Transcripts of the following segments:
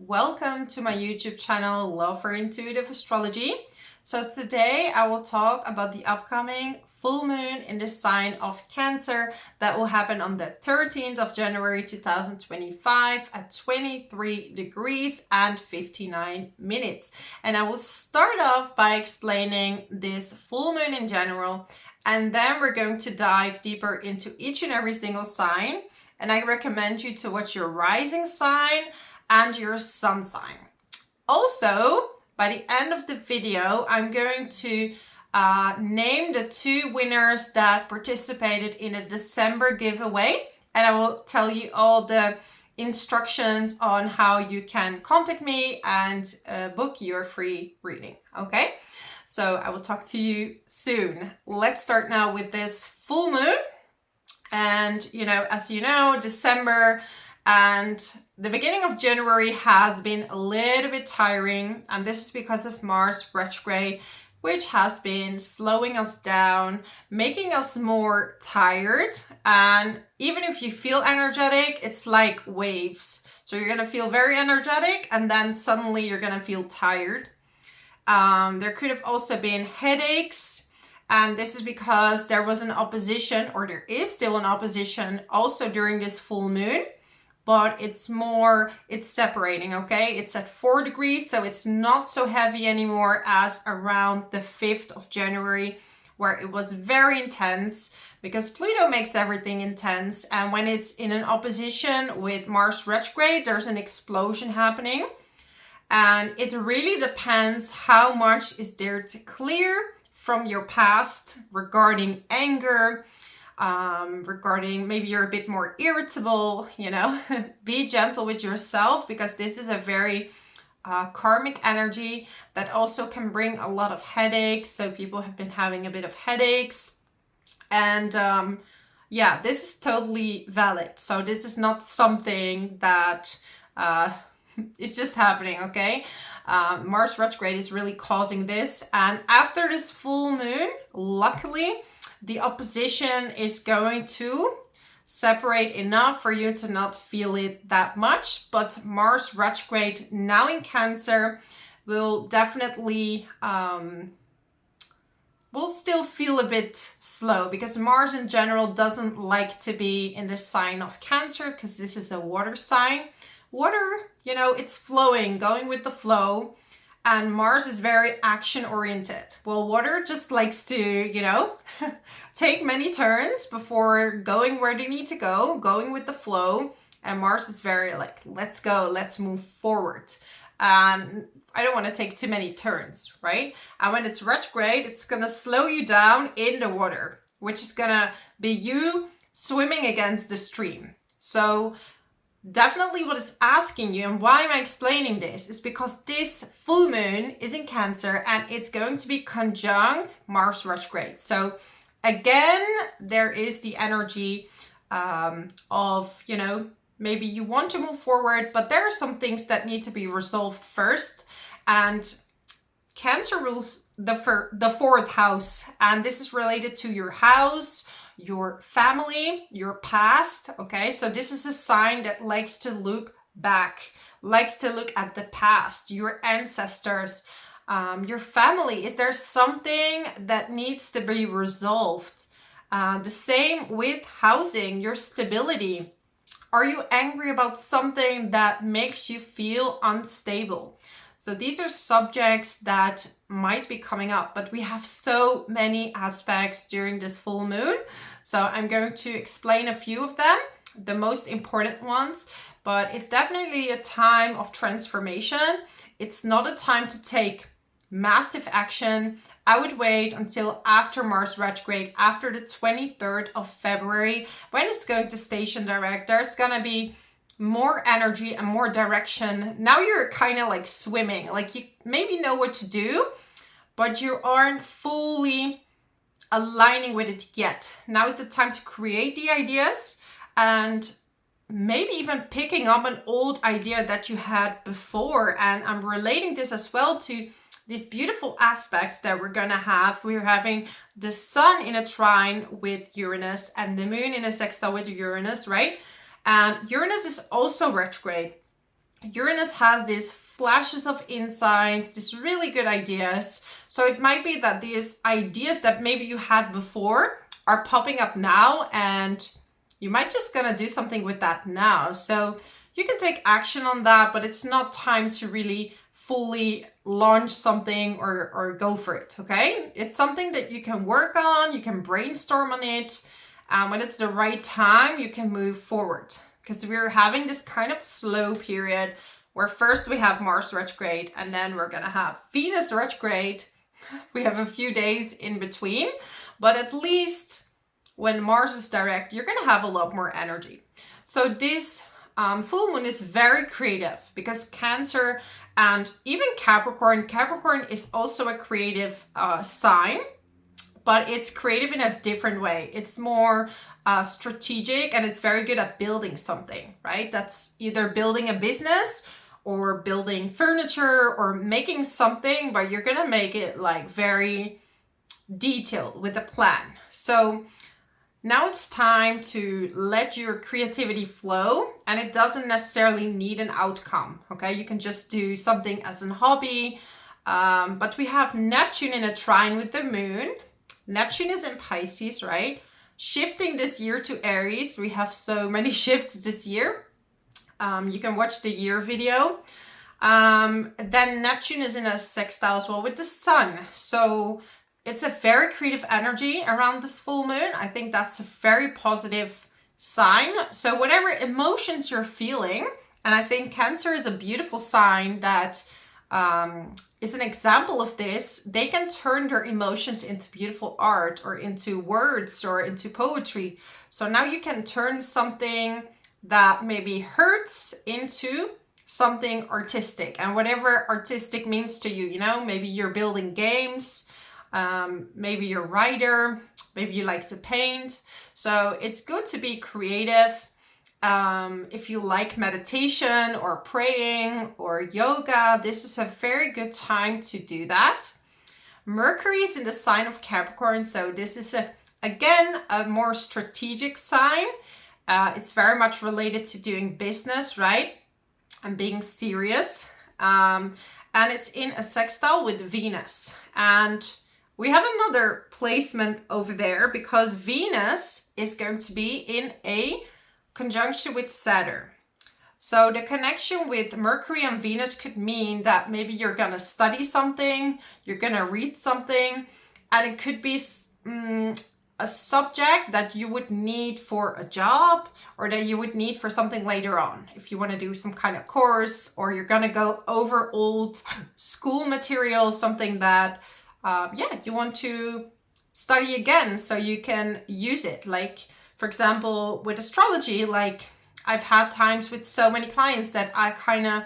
welcome to my YouTube channel, Love for Intuitive Astrology. So today I will talk about the upcoming full moon in the sign of Cancer that will happen on the 13th of January 2025 at 23 degrees and 59 minutes. And I will start off by explaining this full moon in general, and then we're going to dive deeper into each and every single sign. And I recommend you to watch your rising sign and your sun sign. Also, by the end of the video, I'm going to name the two winners that participated in a December giveaway. And I will tell you all the instructions on how you can contact me and book your free reading. Okay, so I will talk to you soon. Let's start now with this full moon. And, as you know, December and the beginning of January has been a little bit tiring. And this is because of Mars Retrograde, which has been slowing us down, making us more tired. And even if you feel energetic, it's like waves. So you're going to feel very energetic and then suddenly you're going to feel tired. There could have also been headaches. And this is because there was an opposition, or there is still an opposition also during this full moon, but it's separating, okay? It's at 4 degrees, so it's not so heavy anymore as around the 5th of January, where it was very intense, because Pluto makes everything intense. And when it's in an opposition with Mars retrograde, there's an explosion happening. And it really depends how much is there to clear from your past regarding anger, regarding maybe you're a bit more irritable, be gentle with yourself, because this is a very karmic energy that also can bring a lot of headaches. So people have been having a bit of headaches, and this is totally valid. So this is not something that is just happening, okay? Mars retrograde is really causing this. And after this full moon, luckily, the opposition is going to separate enough for you to not feel it that much. But Mars retrograde now in Cancer will definitely, will still feel a bit slow, because Mars in general doesn't like to be in the sign of Cancer, because this is a water sign. Water, it's flowing, going with the flow, and Mars is very action oriented. Well, water just likes to, take many turns before going where they need to go, going with the flow. And Mars is very like, let's go, let's move forward. And I don't want to take too many turns, right? And when it's retrograde, it's going to slow you down in the water, which is going to be you swimming against the stream. So definitely what it's asking you, and why am I explaining this, is because this full moon is in Cancer and it's going to be conjunct Mars retrograde. So again, there is the energy of, maybe you want to move forward, but there are some things that need to be resolved first. And Cancer rules the fourth house, and this is related to your house, your family, your past, okay? So this is a sign that likes to look back, likes to look at the past, your ancestors, your family. Is there something that needs to be resolved? The same with housing, your stability. Are you angry about something that makes you feel unstable? So these are subjects that might be coming up, but we have so many aspects during this full moon. So I'm going to explain a few of them, the most important ones, but it's definitely a time of transformation. It's not a time to take massive action. I would wait until after Mars retrograde, after the 23rd of February, when it's going to station direct. There's going to be more energy and more direction. Now you're kind of like swimming, like you maybe know what to do, but you aren't fully aligning with it yet. Now is the time to create the ideas, and maybe even picking up an old idea that you had before. And I'm relating this as well to these beautiful aspects that we're gonna have. We're having the sun in a trine with Uranus and the moon in a sextile with Uranus, right? And Uranus is also retrograde. Uranus has these flashes of insights, these really good ideas. So it might be that these ideas that maybe you had before are popping up now, and you might just gonna do something with that now. So you can take action on that, but it's not time to really fully launch something or go for it, okay? It's something that you can work on, you can brainstorm on it. When it's the right time, you can move forward, because we're having this kind of slow period where first we have Mars retrograde and then we're gonna have Venus retrograde. We have a few days in between, but at least when Mars is direct, you're gonna have a lot more energy. So this full moon is very creative, because Cancer and even Capricorn is also a creative sign, but it's creative in a different way. It's more strategic, and it's very good at building something, right? That's either building a business or building furniture or making something, but you're gonna make it like very detailed with a plan. So now it's time to let your creativity flow, and it doesn't necessarily need an outcome, okay? You can just do something as a hobby, but we have Neptune in a trine with the moon. Neptune is in Pisces, right? Shifting this year to Aries. We have so many shifts this year. You can watch the year video. Then Neptune is in a sextile as well with the sun. So it's a very creative energy around this full moon. I think that's a very positive sign. So whatever emotions you're feeling, and I think Cancer is a beautiful sign that is an example of this. They can turn their emotions into beautiful art or into words or into poetry. So now you can turn something that maybe hurts into something artistic, and whatever artistic means to you, you know, maybe you're building games, maybe you're a writer, maybe you like to paint. So it's good to be creative. If you like meditation or praying or yoga, this is a very good time to do that. Mercury is in the sign of Capricorn, so this is again a more strategic sign. It's very much related to doing business, right? And being serious. And it's in a sextile with Venus. And we have another placement over there, because Venus is going to be in a conjunction with Saturn. So the connection with Mercury and Venus could mean that maybe you're going to study something, you're going to read something, and it could be a subject that you would need for a job, or that you would need for something later on. If you want to do some kind of course, or you're going to go over old school material, something that, you want to study again so you can use it. Like, for example, with astrology, like I've had times with so many clients that I kind of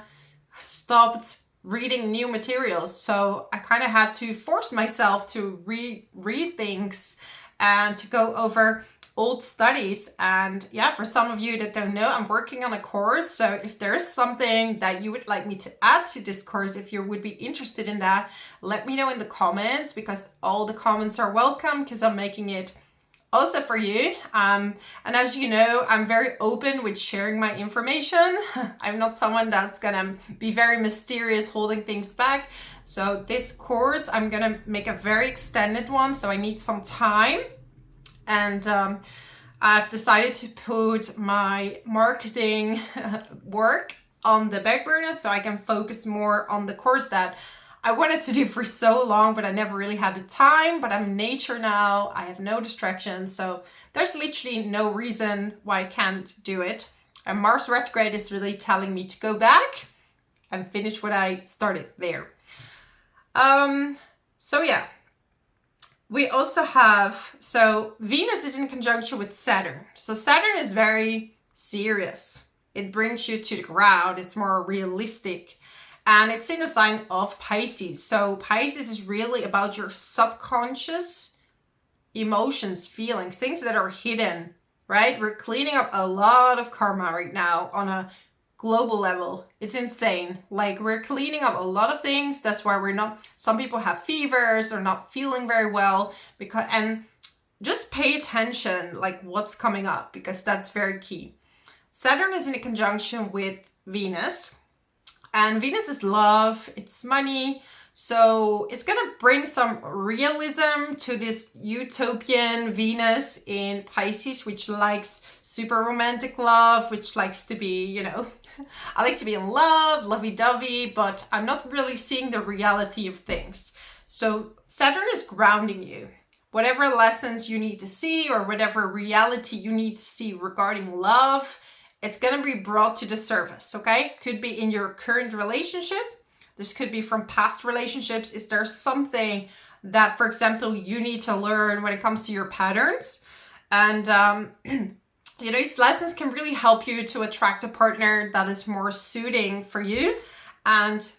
stopped reading new materials. So I kind of had to force myself to read things and to go over old studies. And yeah, for some of you that don't know, I'm working on a course. So if there's something that you would like me to add to this course, if you would be interested in that, let me know in the comments, because all the comments are welcome, because I'm making it also for you. And as you know, I'm very open with sharing my information. I'm not someone that's gonna be very mysterious, holding things back. So this course, I'm gonna make a very extended one, so I need some time. And I've decided to put my marketing work on the back burner so I can focus more on the course that I wanted to do for so long, but I never really had the time. But I'm in nature now, I have no distractions, so there's literally no reason why I can't do it. And Mars retrograde is really telling me to go back and finish what I started there. So yeah, we also have, so Venus is in conjunction with Saturn. So Saturn is very serious. It brings you to the ground. It's more realistic. And it's in the sign of Pisces. So Pisces is really about your subconscious emotions, feelings, things that are hidden, right? We're cleaning up a lot of karma right now on a global level. It's insane. Like, we're cleaning up a lot of things. That's why we're not, some people have fevers, they're not feeling very well, because, and just pay attention, like what's coming up, because that's very key. Saturn is in a conjunction with Venus. And Venus is love, it's money. So it's going to bring some realism to this utopian Venus in Pisces, which likes super romantic love, which likes to be, you know, I like to be in love, lovey-dovey, but I'm not really seeing the reality of things. So Saturn is grounding you. Whatever lessons you need to see or whatever reality you need to see regarding love, it's going to be brought to the surface, okay? Could be in your current relationship. This could be from past relationships. Is there something that, for example, you need to learn when it comes to your patterns? And, you know, these lessons can really help you to attract a partner that is more suiting for you. And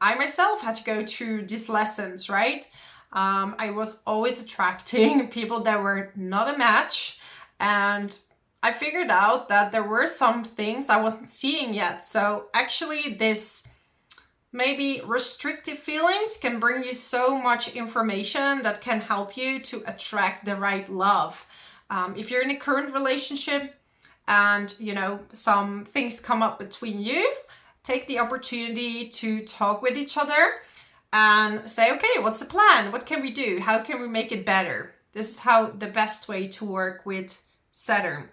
I myself had to go through these lessons, right? I was always attracting people that were not a match. And I figured out that there were some things I wasn't seeing yet. So actually this maybe restrictive feelings can bring you so much information that can help you to attract the right love. If you're in a current relationship and, you know, some things come up between you, take the opportunity to talk with each other and say, okay, what's the plan? What can we do? How can we make it better? This is how the best way to work with Saturn.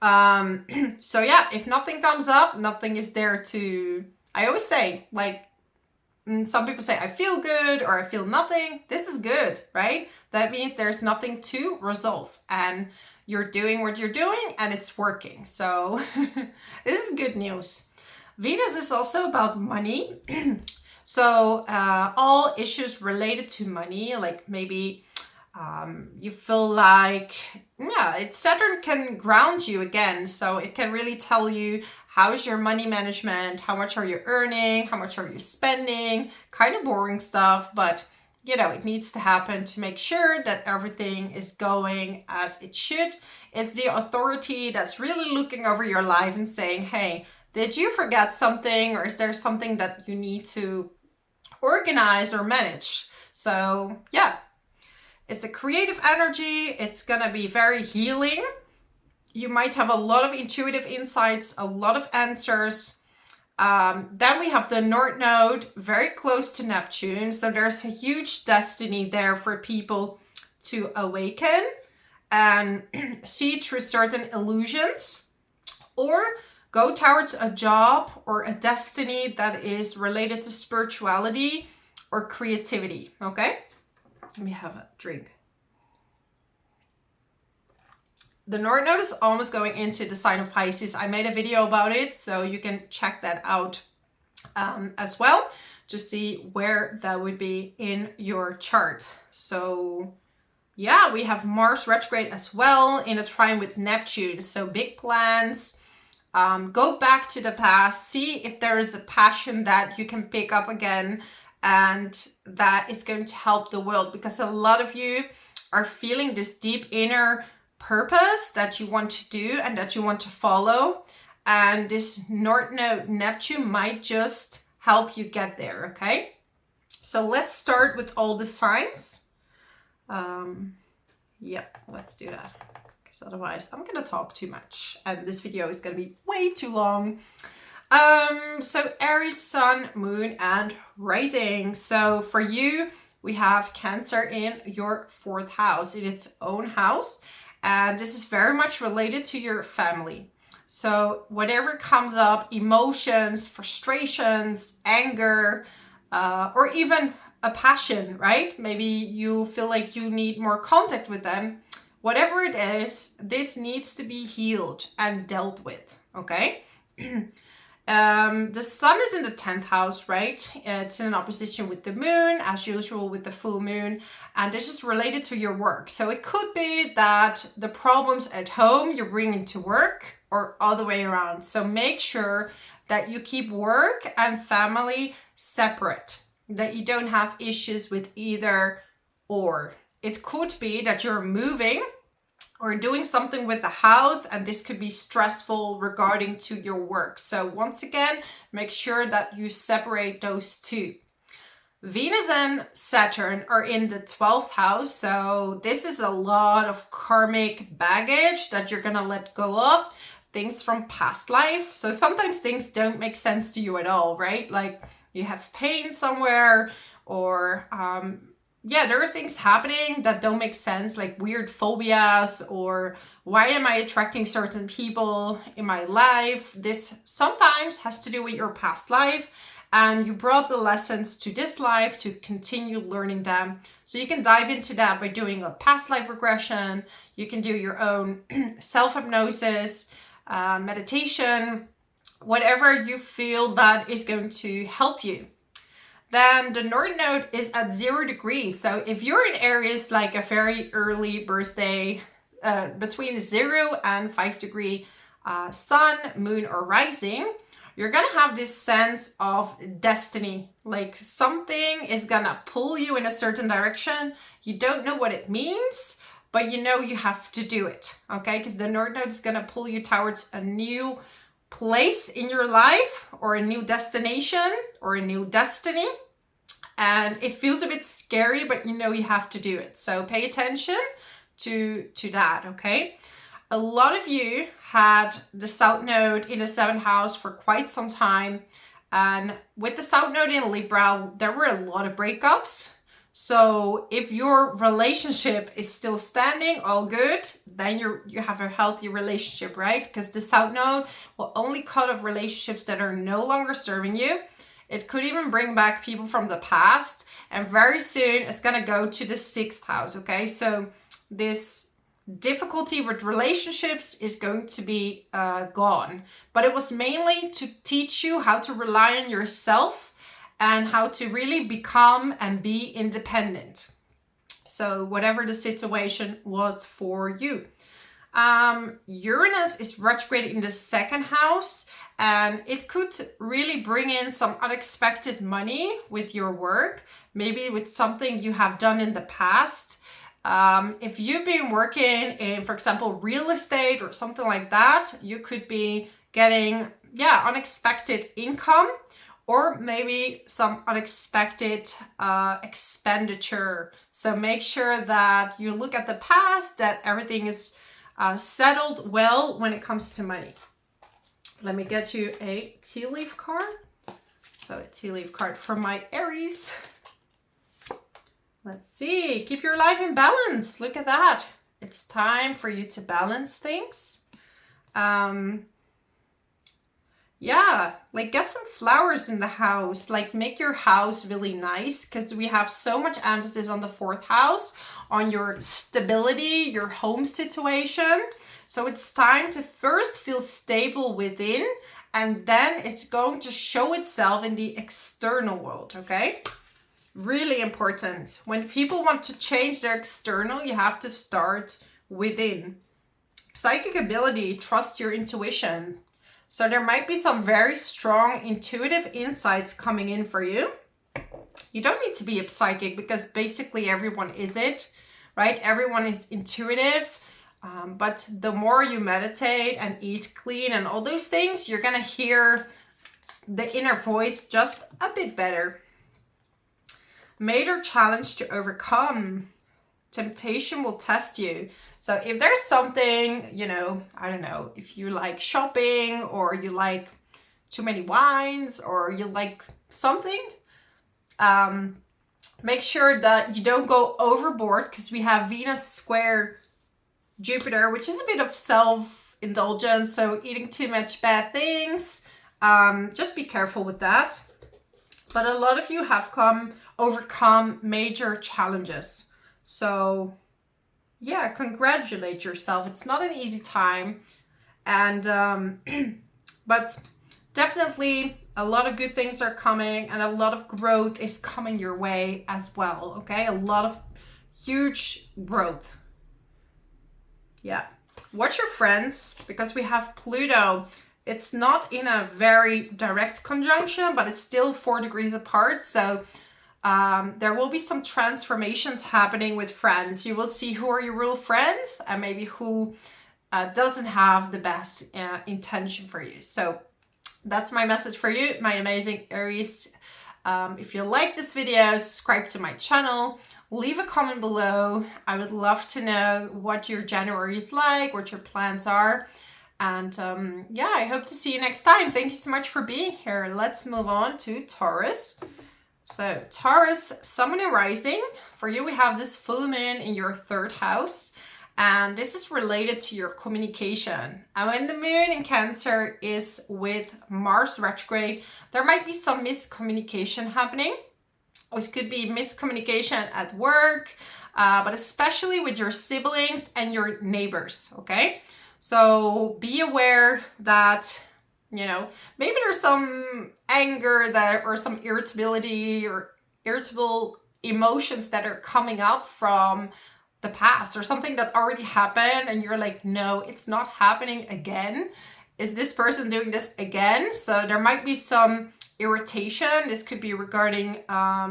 So yeah, if nothing comes up, nothing is there to, I always say, like, some people say, I feel good or I feel nothing. This is good, right? That means there's nothing to resolve and you're doing what you're doing and it's working. So this is good news. Venus is also about money. So all issues related to money, like maybe you feel like, yeah, Saturn can ground you again. So it can really tell you, how's your money management? How much are you earning? How much are you spending? Kind of boring stuff, but you know, it needs to happen to make sure that everything is going as it should. It's the authority that's really looking over your life and saying, hey, did you forget something? Or is there something that you need to organize or manage? So yeah, it's a creative energy. It's gonna be very healing. You might have a lot of intuitive insights, a lot of answers. Then we have the North Node very close to Neptune. So there's a huge destiny there for people to awaken and see through certain illusions or go towards a job or a destiny that is related to spirituality or creativity, okay? Let me have a drink. The North Node is almost going into the sign of Pisces. I made a video about it, so you can check that out as well to see where that would be in your chart. So yeah, we have Mars retrograde as well in a trine with Neptune. So big plans, go back to the past, see if there is a passion that you can pick up again and that is going to help the world, because a lot of you are feeling this deep inner purpose that you want to do and that you want to follow, and this North Node Neptune might just help you get there. Okay, so let's start with all the signs. Yep, let's do that, because otherwise I'm gonna talk too much and this video is gonna be way too long. So Aries, Sun, Moon, and Rising. So for you, we have Cancer in your 4th house, in its own house. And this is very much related to your family. So whatever comes up, emotions, frustrations, anger, or even a passion, right? Maybe you feel like you need more contact with them. Whatever it is, this needs to be healed and dealt with, okay? The sun is in the 10th house, right? It's in an opposition with the moon, as usual with the full moon. And this is related to your work. So it could be that the problems at home you're bringing to work, or other way around. So make sure that you keep work and family separate, that you don't have issues with either or. It could be that you're moving or doing something with the house, and this could be stressful regarding to your work. So once again, make sure that you separate those two. Venus and Saturn are in the 12th house. So this is a lot of karmic baggage that you're gonna let go of. things from past life. So sometimes things don't make sense to you at all, right? Like you have pain somewhere, or yeah, there are things happening that don't make sense, like weird phobias, or why am I attracting certain people in my life? This sometimes has to do with your past life, and you brought the lessons to this life to continue learning them. So you can dive into that by doing a past life regression. You can do your own self-hypnosis, meditation, whatever you feel that is going to help you. Then the North Node is at 0 degrees. So if you're in Aries, like a very early birthday, between 0 and 5 degree sun, moon, or rising, you're gonna have this sense of destiny. Like something is gonna pull you in a certain direction. You don't know what it means, but you know you have to do it, okay? Because the North Node is gonna pull you towards a new place in your life, or a new destination, or a new destiny. And it feels a bit scary, but you know you have to do it. So pay attention to that, okay? A lot of you had the South Node in the 7th house for quite some time. And with the South Node in Libra, there were a lot of breakups. So if your relationship is still standing, all good, then you have a healthy relationship, right? Because the South Node will only cut off relationships that are no longer serving you. It could even bring back people from the past. And very soon it's going to go to the 6th house, okay? So this difficulty with relationships is going to be gone. But it was mainly to teach you how to rely on yourself and how to really become and be independent. So whatever the situation was for you. Uranus is retrograde in the 2nd house, and it could really bring in some unexpected money with your work, maybe with something you have done in the past. If you've been working in, for example, real estate or something like that, you could be getting, unexpected income, or maybe some unexpected expenditure. So make sure that you look at the past, that everything is settled well when it comes to money. Let me get you a tea leaf card. So a tea leaf card from my Aries. Let's see. Keep your life in balance. Look at that. It's time for you to balance things. Like get some flowers in the house. Like make your house really nice, because we have so much emphasis on the 4th house, on your stability, your home situation. So it's time to first feel stable within, and then it's going to show itself in the external world, okay? Really important. When people want to change their external, you have to start within. Psychic ability, trust your intuition. So there might be some very strong intuitive insights coming in for you. You don't need to be a psychic, because basically everyone is it, right? Everyone is intuitive. But the more you meditate and eat clean and all those things, you're going to hear the inner voice just a bit better. Major challenge to overcome. Temptation will test you. So if there's something, I don't know, if you like shopping, or you like too many wines, or you like something, make sure that you don't go overboard, because we have Venus square Jupiter, which is a bit of self-indulgence. So eating too much bad things, just be careful with that. But a lot of you have overcome major challenges. So congratulate yourself. It's not an easy time. And, but definitely a lot of good things are coming, and a lot of growth is coming your way as well. Okay. A lot of huge growth. Yeah. Watch your friends, because we have Pluto. It's not in a very direct conjunction, but it's still 4 degrees apart. So there will be some transformations happening with friends. You will see who are your real friends, and maybe who doesn't have the best intention for you. So that's my message for you, my amazing Aries. If you like this video, subscribe to my channel. Leave a comment below. I would love to know what your January is like, what your plans are. And yeah, I hope to see you next time. Thank you so much for being here. Let's move on to Taurus. So Taurus, Sun and Rising. For you, we have this full moon in your 3rd house. And this is related to your communication. And when the moon in Cancer is with Mars retrograde, there might be some miscommunication happening. This could be miscommunication at work, but especially with your siblings and your neighbors, okay? So be aware that, you know, maybe there's some anger that, or some irritability or irritable emotions that are coming up from the past or something that already happened and you're like, no, it's not happening again. Is this person doing this again? So there might be some irritation. This could be regarding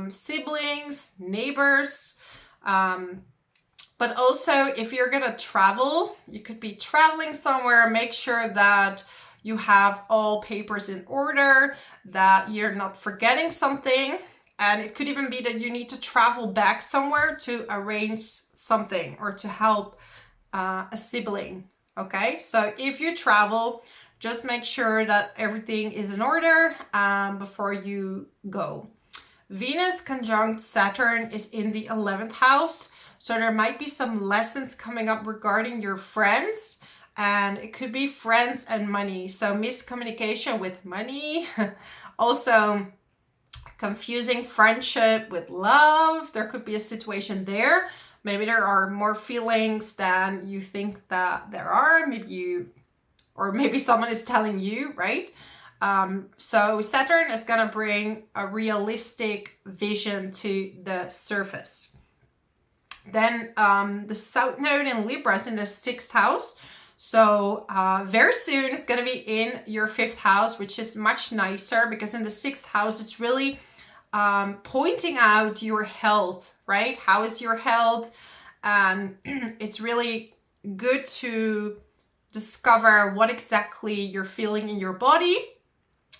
siblings, neighbors, but also if you're gonna travel, you could be traveling somewhere, make sure that you have all papers in order, that you're not forgetting something. And it could even be that you need to travel back somewhere to arrange something or to help a sibling, okay? So if you travel, just make sure that everything is in order before you go. Venus conjunct Saturn is in the 11th house. So there might be some lessons coming up regarding your friends, and it could be friends and money. So miscommunication with money, also confusing friendship with love. There could be a situation there. Maybe there are more feelings than you think that there are. Maybe someone is telling you, right? So Saturn is gonna bring a realistic vision to the surface. Then the South Node in Libra is in the 6th house. So very soon it's going to be in your 5th house, which is much nicer because in the 6th house, it's really pointing out your health, right? How is your health? And it's really good to discover what exactly you're feeling in your body.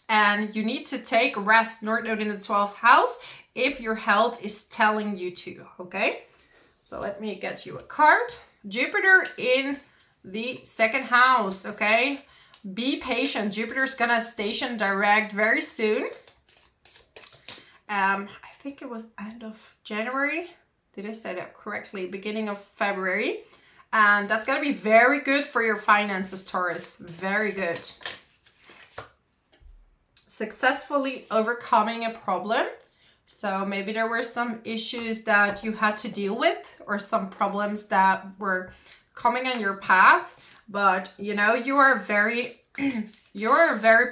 And you need to take rest, North Node in the 12th house, if your health is telling you to, okay? So let me get you a card. Jupiter in the 2nd house, okay? Be patient. Jupiter's gonna station direct very soon. I think it was end of January. Did I say that correctly? Beginning of February. And that's gonna be very good for your finances, Taurus. Very good. Successfully overcoming a problem. So maybe there were some issues that you had to deal with or some problems that were coming on your path, but you know, you're a very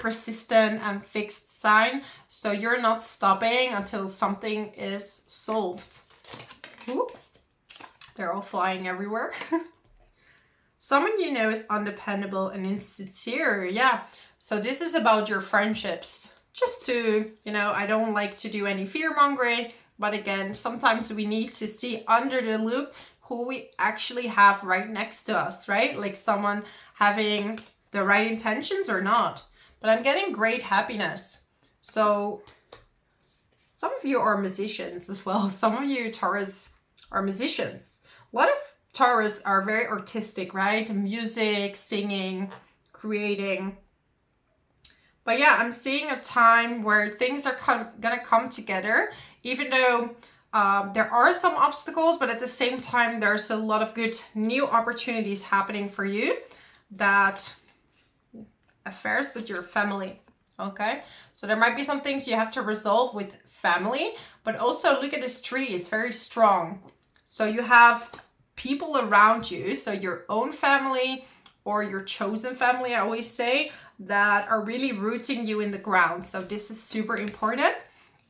persistent and fixed sign. So you're not stopping until something is solved. Ooh, they're all flying everywhere. Someone you know is undependable and insincere. Yeah. So this is about your friendships. Just to, you know, I don't like to do any fear mongering, but again, sometimes we need to see under the loop who we actually have right next to us, right? Like someone having the right intentions or not. But I'm getting great happiness. So some of you are musicians as well. Some of you Taurus are musicians. A lot of Taurus are very artistic, right? Music, singing, creating. But yeah, I'm seeing a time where things are gonna come together, even though there are some obstacles, but at the same time, there's a lot of good new opportunities happening for you. That affairs with your family, okay? So there might be some things you have to resolve with family, but also look at this tree, it's very strong. So you have people around you, so your own family or your chosen family, I always say, that are really rooting you in the ground. So this is super important.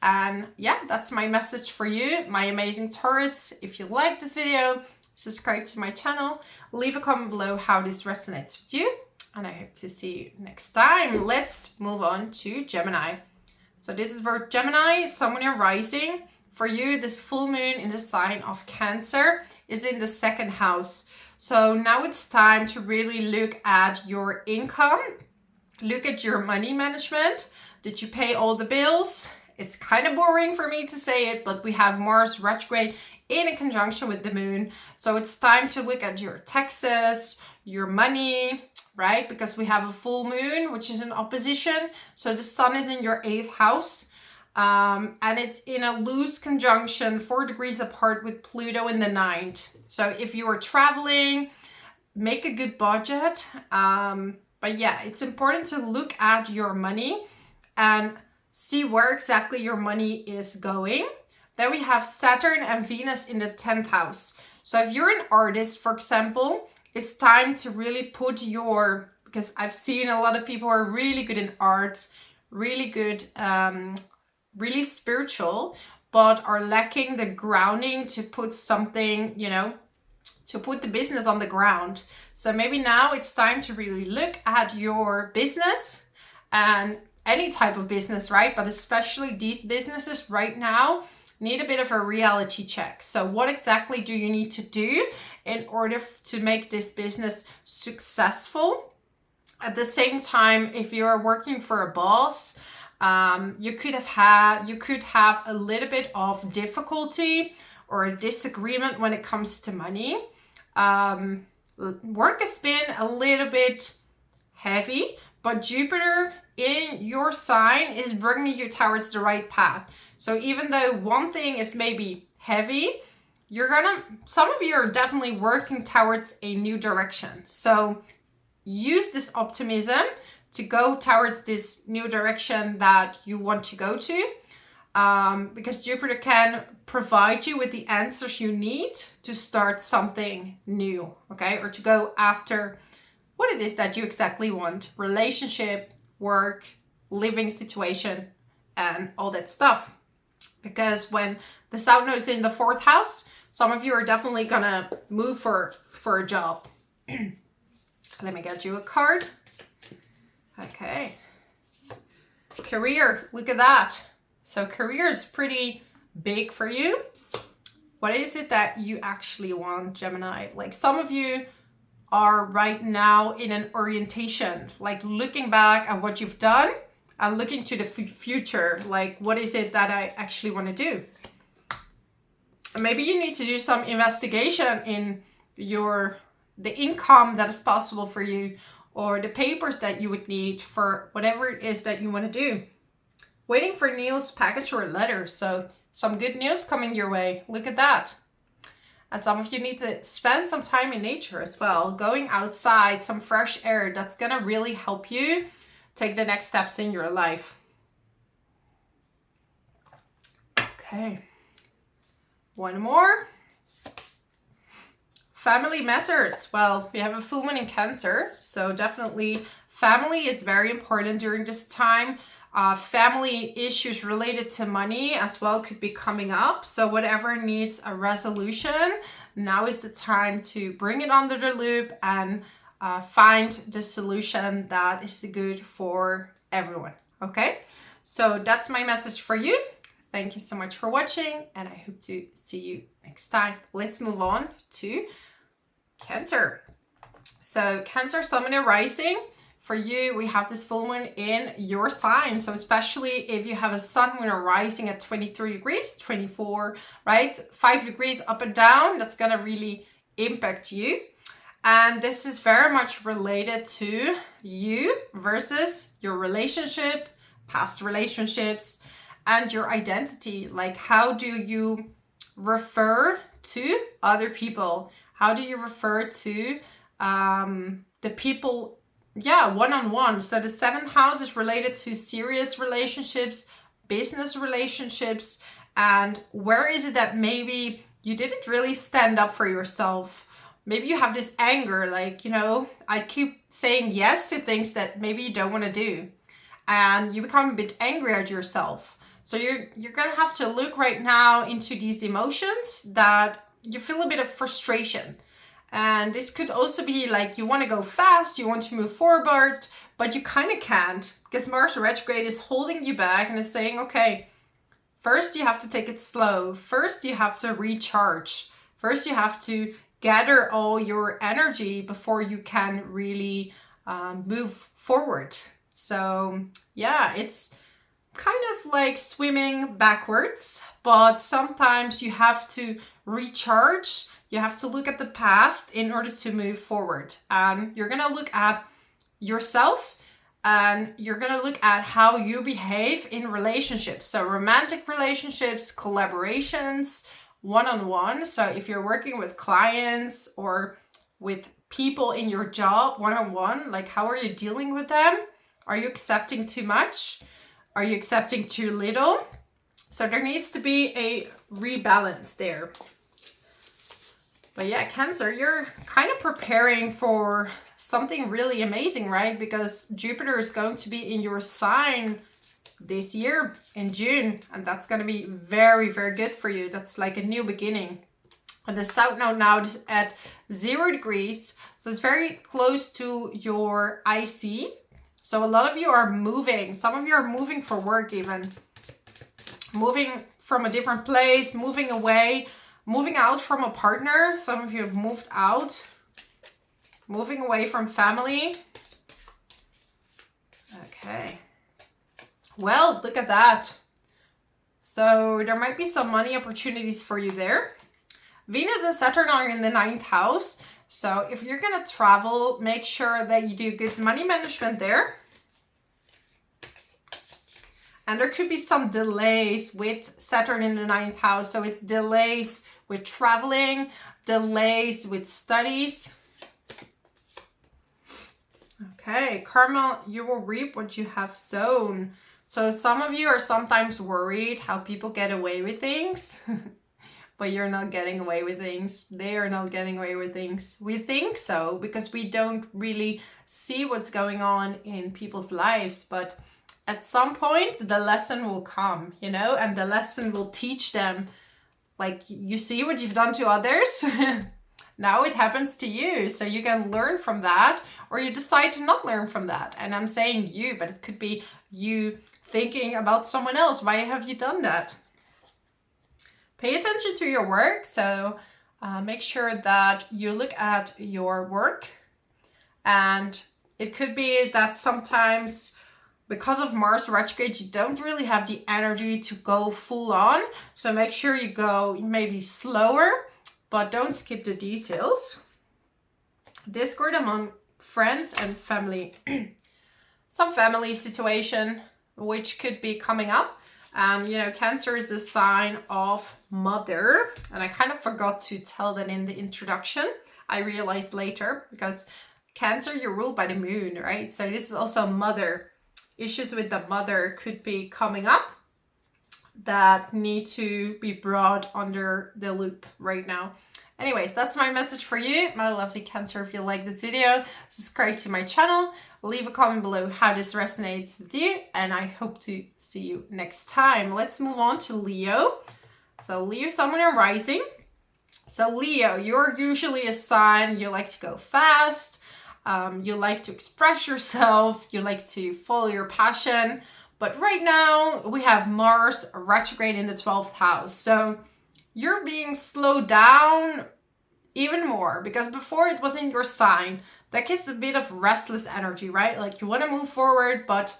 And yeah, that's my message for you, my amazing Taurus. If you like this video, subscribe to my channel, leave a comment below how this resonates with you, and I hope to see you next time. Let's move on to Gemini. So this is for Gemini, Sun and Rising. For you, this full moon in the sign of Cancer is in the 2nd house. So now it's time to really look at your income. Look at your money management. Did you pay all the bills? It's kind of boring for me to say it, but we have Mars retrograde in a conjunction with the moon. So it's time to look at your taxes, your money, right? Because we have a full moon, which is in opposition. So the sun is in your 8th house. And it's in a loose conjunction 4 degrees apart with Pluto in the 9th. So if you are traveling, make a good budget. But yeah, it's important to look at your money and see where exactly your money is going. Then we have Saturn and Venus in the 10th house. So if you're an artist, for example, it's time to really put your, because I've seen a lot of people who are really good in art, really good, really spiritual, but are lacking the grounding to put something, you know, to put the business on the ground. So maybe now it's time to really look at your business, and any type of business, right? But especially these businesses right now need a bit of a reality check. So what exactly do you need to do in order to make this business successful? At the same time, if you're working for a boss, you could have a little bit of difficulty or a disagreement when it comes to money. Work has been a little bit heavy, but Jupiter in your sign is bringing you towards the right path. So even though one thing is maybe heavy, some of you are definitely working towards a new direction. So use this optimism to go towards this new direction that you want to go to, because Jupiter can provide you with the answers you need to start something new, okay? Or to go after what it is that you exactly want: relationship, work, living situation, and all that stuff. Because when the South Node is in the 4th house, some of you are definitely gonna move for a job. Let me get you a card. Okay. Career, look at that. So career is pretty big for you. What is it that you actually want, Gemini? Like, some of you are right now in an orientation, like looking back at what you've done and looking to the future. Like, what is it that I actually want to do? And maybe you need to do some investigation in the income that is possible for you, or the papers that you would need for whatever it is that you want to do. Waiting for Neil's package or letter. So some good news coming your way. Look at that. And some of you need to spend some time in nature as well. Going outside, some fresh air. That's going to really help you take the next steps in your life. Okay. One more. Family matters. Well, we have a full moon in Cancer, so definitely family is very important during this time. Family issues related to money as well could be coming up. So whatever needs a resolution, now is the time to bring it under the loop and find the solution that is good for everyone. Okay, so that's my message for you. Thank you so much for watching, and I hope to see you next time. Let's move on to Cancer. So Cancer, Sun, and Rising. For you, we have this full moon in your sign. So especially if you have a sun, moon, or rising at 23 degrees, 24, right? 5 degrees up and down, that's going to really impact you. And this is very much related to you versus your relationship, past relationships, and your identity. Like, how do you refer to other people? How do you refer to the people, one-on-one? So the 7th house is related to serious relationships, business relationships, and where is it that maybe you didn't really stand up for yourself? Maybe you have this anger, like, I keep saying yes to things that maybe you don't want to do, and you become a bit angry at yourself. So you're going to have to look right now into these emotions that you feel a bit of frustration. And this could also be like you want to go fast, you want to move forward, but you kind of can't, because Mars Retrograde is holding you back and is saying, okay, first you have to take it slow. First you have to recharge. First you have to gather all your energy before you can really move forward. So yeah, it's kind of like swimming backwards, but sometimes you have to recharge You have to look at the past in order to move forward. And you're going to look at yourself, and you're going to look at how you behave in relationships. So romantic relationships, collaborations, one-on-one. So if you're working with clients or with people in your job one-on-one, like how are you dealing with them? Are you accepting too much? Are you accepting too little? So there needs to be a rebalance there. But yeah, Cancer, you're kind of preparing for something really amazing, right? Because Jupiter is going to be in your sign this year in June, and that's going to be very, very good for you. That's like a new beginning. And the South Node now is at 0 degrees, so it's very close to your IC. So a lot of you are moving. Some of you are moving for work even. Moving from a different place, moving away, moving out from a partner. Some of you have moved out. Moving away from family. Okay. Well, look at that. So there might be some money opportunities for you there. Venus and Saturn are in the 9th house. So if you're going to travel, make sure that you do good money management there. And there could be some delays with Saturn in the 9th house. So it's delays with traveling, delays with studies. Okay, karma, you will reap what you have sown. So some of you are sometimes worried how people get away with things. But you're not getting away with things. They are not getting away with things. We think so because we don't really see what's going on in people's lives. But at some point, the lesson will come, you know, and the lesson will teach them, like, you see what you've done to others. Now it happens to you. So you can learn from that, or you decide to not learn from that. And I'm saying you, but it could be you thinking about someone else. Why have you done that? Pay attention to your work. So make sure that you look at your work. And it could be that sometimes because of Mars retrograde, you don't really have the energy to go full on. So make sure you go maybe slower, but don't skip the details. Discord among friends and family. Some family situation which could be coming up. And, you know, Cancer is the sign of mother. And I kind of forgot to tell that in the introduction. I realized later, because Cancer, you're ruled by the moon, right? So this is also mother. Issues with the mother could be coming up that need to be brought under the loop right now. Anyways, that's my message for you, my lovely Cancer. If you like this video, subscribe to my channel, leave a comment below how this resonates with you, and I hope to see you next time. Let's move on to Leo. So Leo, Sun, Moon, and Rising. So Leo, you're usually a sign, you like to go fast, you like to express yourself, you like to follow your passion. But right now we have Mars retrograde in the 12th house. So you're being slowed down even more, because before it was in your sign. That gives a bit of restless energy, right? Like you want to move forward, but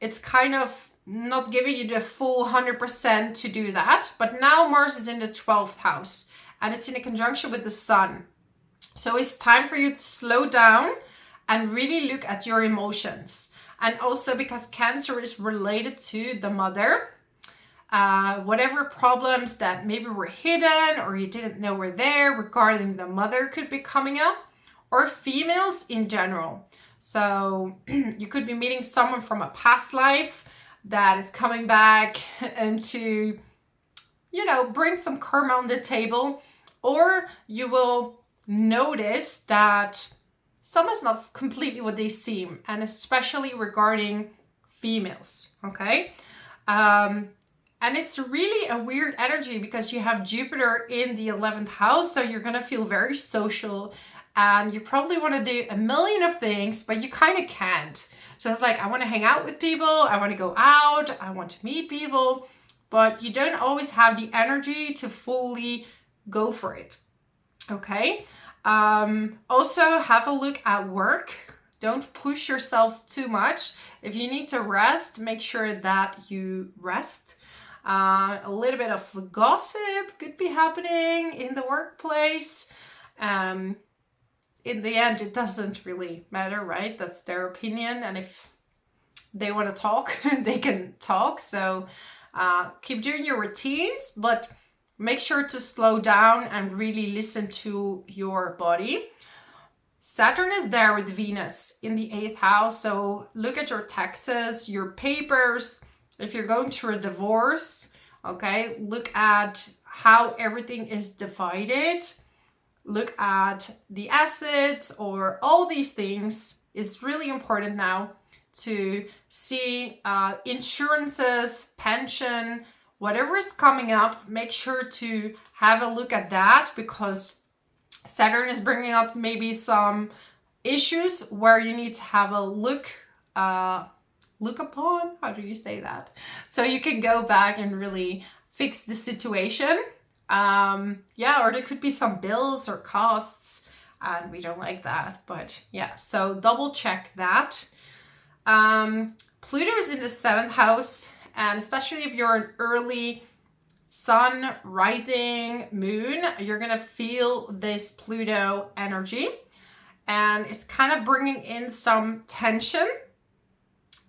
it's kind of not giving you the full 100% to do that. But now Mars is in the 12th house and it's in a conjunction with the Sun. So it's time for you to slow down and really look at your emotions. And also because Cancer is related to the mother, whatever problems that maybe were hidden or you didn't know were there regarding the mother could be coming up, or females in general. So you could be meeting someone from a past life that is coming back and to, you know, bring some karma on the table, or you will notice that someone's not completely what they seem, and especially regarding females, okay? And it's really a weird energy because you have Jupiter in the 11th house, so you're gonna feel very social and you probably want to do a million of things, but you kind of can't. So it's like, I want to hang out with people, I want to go out, I want to meet people, but you don't always have the energy to fully go for it, okay? Also have a look at work. Don't push yourself too much. If you need to rest, make sure that you rest. A little bit of gossip could be happening in the workplace. In the end, it doesn't really matter, right? That's their opinion. And if they want to talk, they can talk. So keep doing your routines, but make sure to slow down and really listen to your body. Saturn is there with Venus in the 8th house. So look at your taxes, your papers. If you're going through a divorce, okay, look at how everything is divided. Look at the assets or all these things. It's really important now to see insurances, pension, whatever is coming up. Make sure to have a look at that, because Saturn is bringing up maybe some issues where you need to have a look upon. How do you say that? So you can go back and really fix the situation. Yeah, or there could be some bills or costs, and we don't like that. But yeah, so double check that. Pluto is in the 7th house, and especially if you're an early sun, rising, moon, you're gonna feel this Pluto energy, and it's kind of bringing in some tension,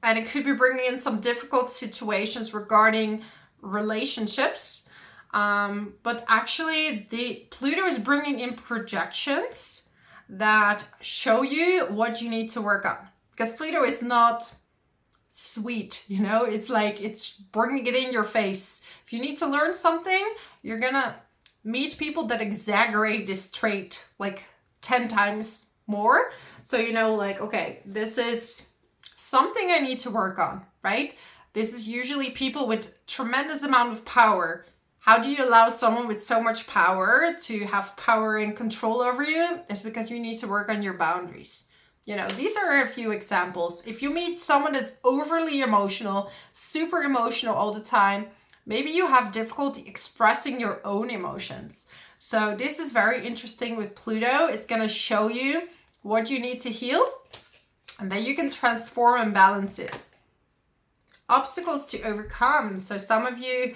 and it could be bringing in some difficult situations regarding relationships. But actually the Pluto is bringing in projections that show you what you need to work on, because Pluto is not sweet, you know, it's like it's bringing it in your face. If you need to learn something, you're gonna meet people that exaggerate this trait like 10 times more. So you know, like, okay, this is something I need to work on, right? This is usually people with tremendous amount of power. How do you allow someone with so much power to have power and control over you? It's because you need to work on your boundaries. You know, these are a few examples. If you meet someone that's overly emotional, super emotional all the time, maybe you have difficulty expressing your own emotions. So this is very interesting with Pluto. It's going to show you what you need to heal, and then you can transform and balance it. Obstacles to overcome. So some of you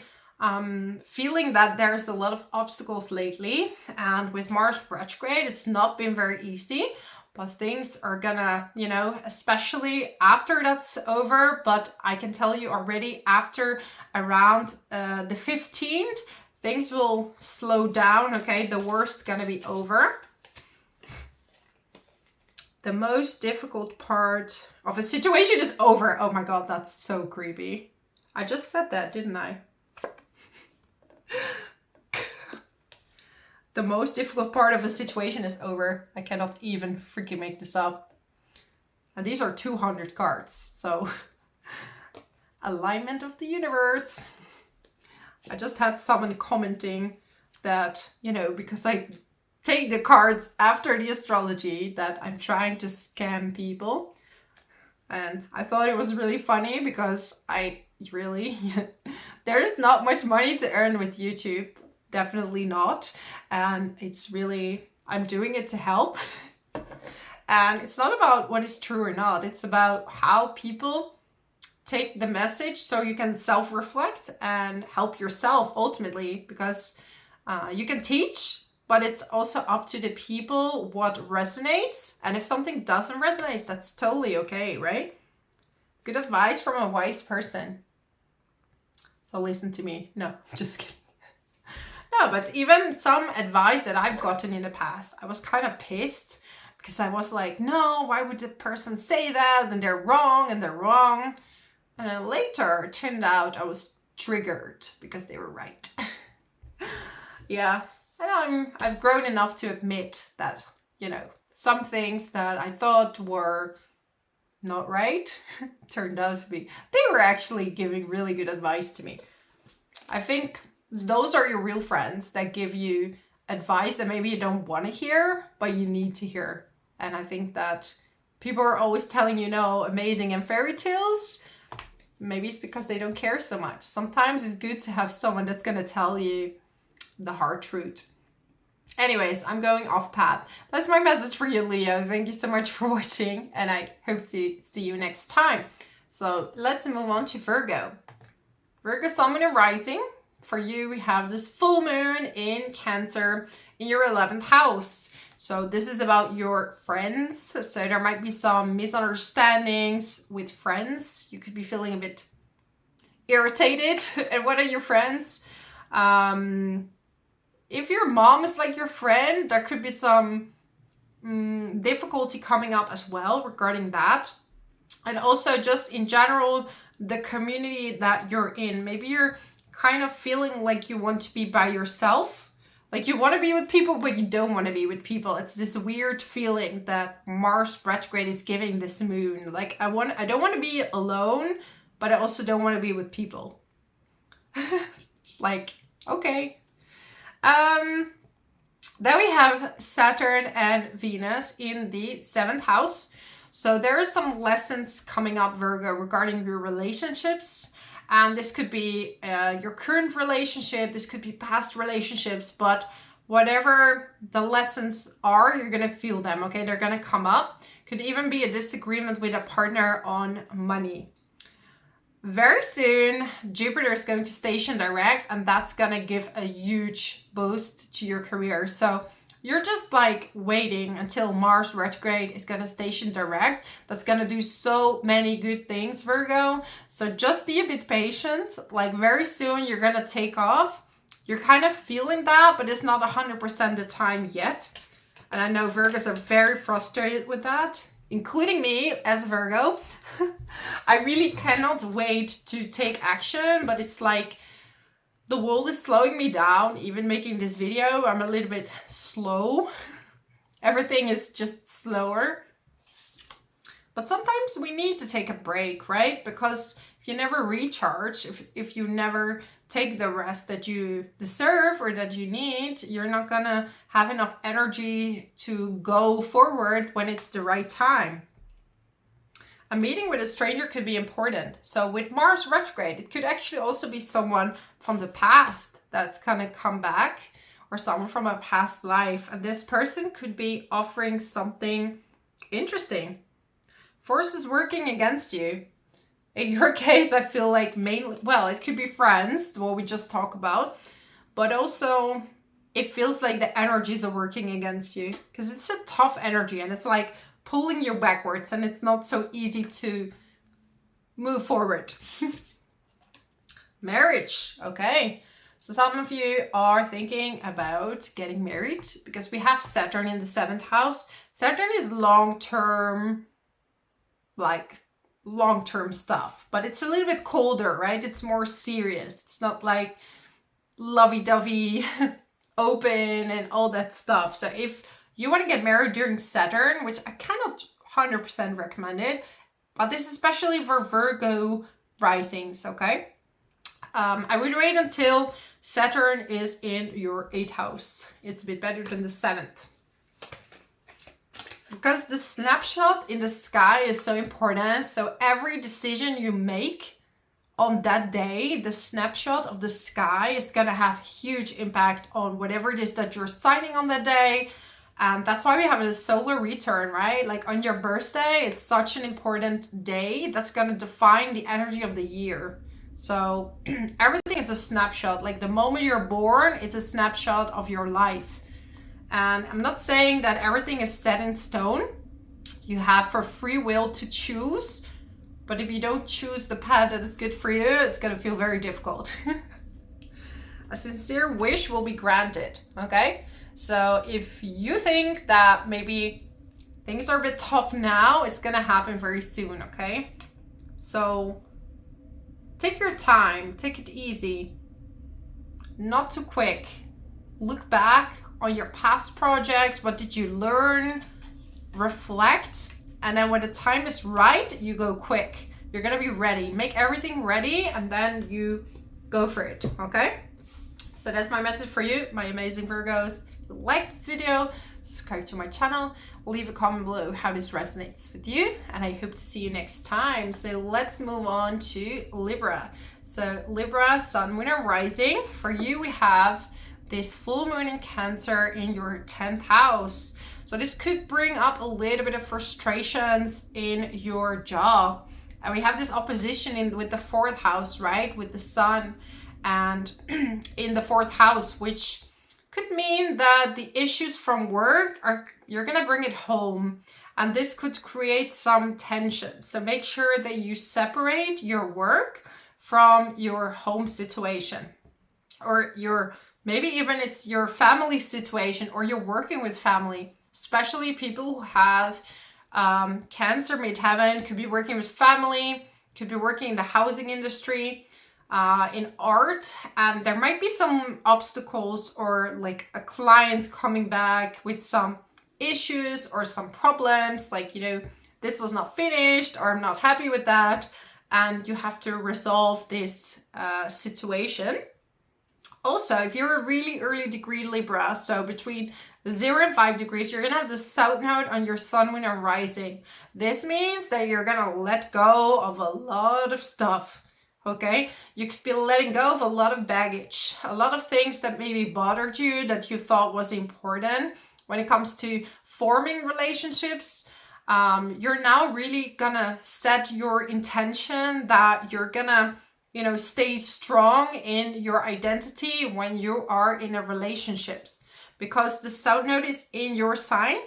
feeling that there's a lot of obstacles lately, and with Mars retrograde, it's not been very easy. But things are gonna, you know, especially after that's over. But I can tell you already, after around the 15th, things will slow down, okay? The worst gonna be over. The most difficult part of a situation is over. Oh my God, that's so creepy. I just said that, didn't I? The most difficult part of a situation is over. I cannot even freaking make this up. And these are 200 cards. So, alignment of the universe. I just had someone commenting that, you know, because I take the cards after the astrology, that I'm trying to scam people. And I thought it was really funny, because there's not much money to earn with YouTube. Definitely not. And it's really, I'm doing it to help. And it's not about what is true or not. It's about how people take the message, so you can self-reflect and help yourself ultimately, because you can teach, but it's also up to the people what resonates. And if something doesn't resonate, that's totally okay, right? Good advice from a wise person. So listen to me. No, just kidding. No, but even some advice that I've gotten in the past, I was kind of pissed, because I was like, no, why would the person say that? And they're wrong, and they're wrong. And then later it turned out I was triggered because they were right. Yeah, and I've grown enough to admit that, you know, some things that I thought were not right turned out to be, they were actually giving really good advice to me. I think those are your real friends that give you advice that maybe you don't want to hear, but you need to hear. And I think that people are always telling you, no, amazing and fairy tales. Maybe it's because they don't care so much. Sometimes it's good to have someone that's going to tell you the hard truth. Anyways, I'm going off path. That's my message for you, Leo. Thank you so much for watching, and I hope to see you next time. So let's move on to Virgo. Virgo Sun, Moon, and Rising. For you, we have this full moon in Cancer in your 11th house. So this is about your friends. So there might be some misunderstandings with friends. You could be feeling a bit irritated at one of your friends. If your mom is like your friend, there could be some difficulty coming up as well regarding that. And also just in general, the community that you're in. Maybe you're kind of feeling like you want to be by yourself. Like you want to be with people, but you don't want to be with people. It's this weird feeling that Mars retrograde is giving this moon. Like I don't want to be alone, but I also don't want to be with people. Like, okay. Then we have Saturn and Venus in the 7th house. So there are some lessons coming up, Virgo, regarding your relationships. And this could be your current relationship, this could be past relationships, but whatever the lessons are, you're going to feel them, okay? They're going to come up. Could even be a disagreement with a partner on money. Very soon, Jupiter is going to station direct, and that's going to give a huge boost to your career. So you're just like waiting until Mars retrograde is going to station direct. That's going to do so many good things, Virgo. So just be a bit patient. Like very soon you're going to take off. You're kind of feeling that, but it's not 100% the time yet. And I know Virgos are very frustrated with that, including me as Virgo. I really cannot wait to take action, but it's like the world is slowing me down. Even making this video, I'm a little bit slow. Everything is just slower. But sometimes we need to take a break, right? Because if you never recharge, if you never take the rest that you deserve or that you need, you're not gonna have enough energy to go forward when it's the right time. A meeting with a stranger could be important. So with Mars retrograde, it could actually also be someone from the past that's gonna come back, or someone from a past life. And this person could be offering something interesting. Forces working against you. In your case, I feel like mainly, well, it could be friends, what we just talked about, but also it feels like the energies are working against you because it's a tough energy and it's like pulling you backwards and it's not so easy to move forward. Marriage, okay. So some of you are thinking about getting married because we have Saturn in the 7th house. Saturn is long-term, like long-term stuff, but it's a little bit colder, right? It's more serious. It's not like lovey-dovey, open and all that stuff. So if you want to get married during Saturn, which I cannot 100% recommend it, but this is especially for Virgo risings, okay? I would wait until Saturn is in your 8th house. It's a bit better than the 7th. Because the snapshot in the sky is so important. So every decision you make on that day, the snapshot of the sky is going to have huge impact on whatever it is that you're signing on that day. And that's why we have a solar return, right? Like on your birthday, it's such an important day that's going to define the energy of the year. So everything is a snapshot. Like the moment you're born, it's a snapshot of your life. And I'm not saying that everything is set in stone. You have for free will to choose. But if you don't choose the path that is good for you, it's going to feel very difficult. A sincere wish will be granted, okay? So if you think that maybe things are a bit tough now, it's going to happen very soon, okay? So take your time, take it easy, not too quick. Look back on your past projects. What did you learn? Reflect. And then when the time is right, you go quick. You're going to be ready. Make everything ready and then you go for it. Okay? So that's my message for you, my amazing Virgos. If you like this video, subscribe to my channel. Leave a comment below how this resonates with you. And I hope to see you next time. So let's move on to Libra. So Libra, Sun, Moon, and Rising. For you, we have this full moon in Cancer in your 10th house. So this could bring up a little bit of frustrations in your job. And we have this opposition in with the 4th house, right? With the sun and in the 4th house, which could mean that the issues from work you're gonna bring it home, and this could create some tension. So make sure that you separate your work from your home situation, or maybe even it's your family situation, or you're working with family, especially people who have Cancer, midheaven, could be working with family, could be working in the housing industry, in art, and there might be some obstacles, or like a client coming back with some issues or some problems, like, you know, this was not finished, or I'm not happy with that, and you have to resolve this situation. Also, if you're a really early degree Libra, so between 0 and 5 degrees, you're going to have the south node on your sun, moon, and rising. This means that you're going to let go of a lot of stuff, okay? You could be letting go of a lot of baggage, a lot of things that maybe bothered you, that you thought was important. When it comes to forming relationships, you're now really going to set your intention that you're going to, you know, stay strong in your identity when you are in a relationship, because the south node is in your sign,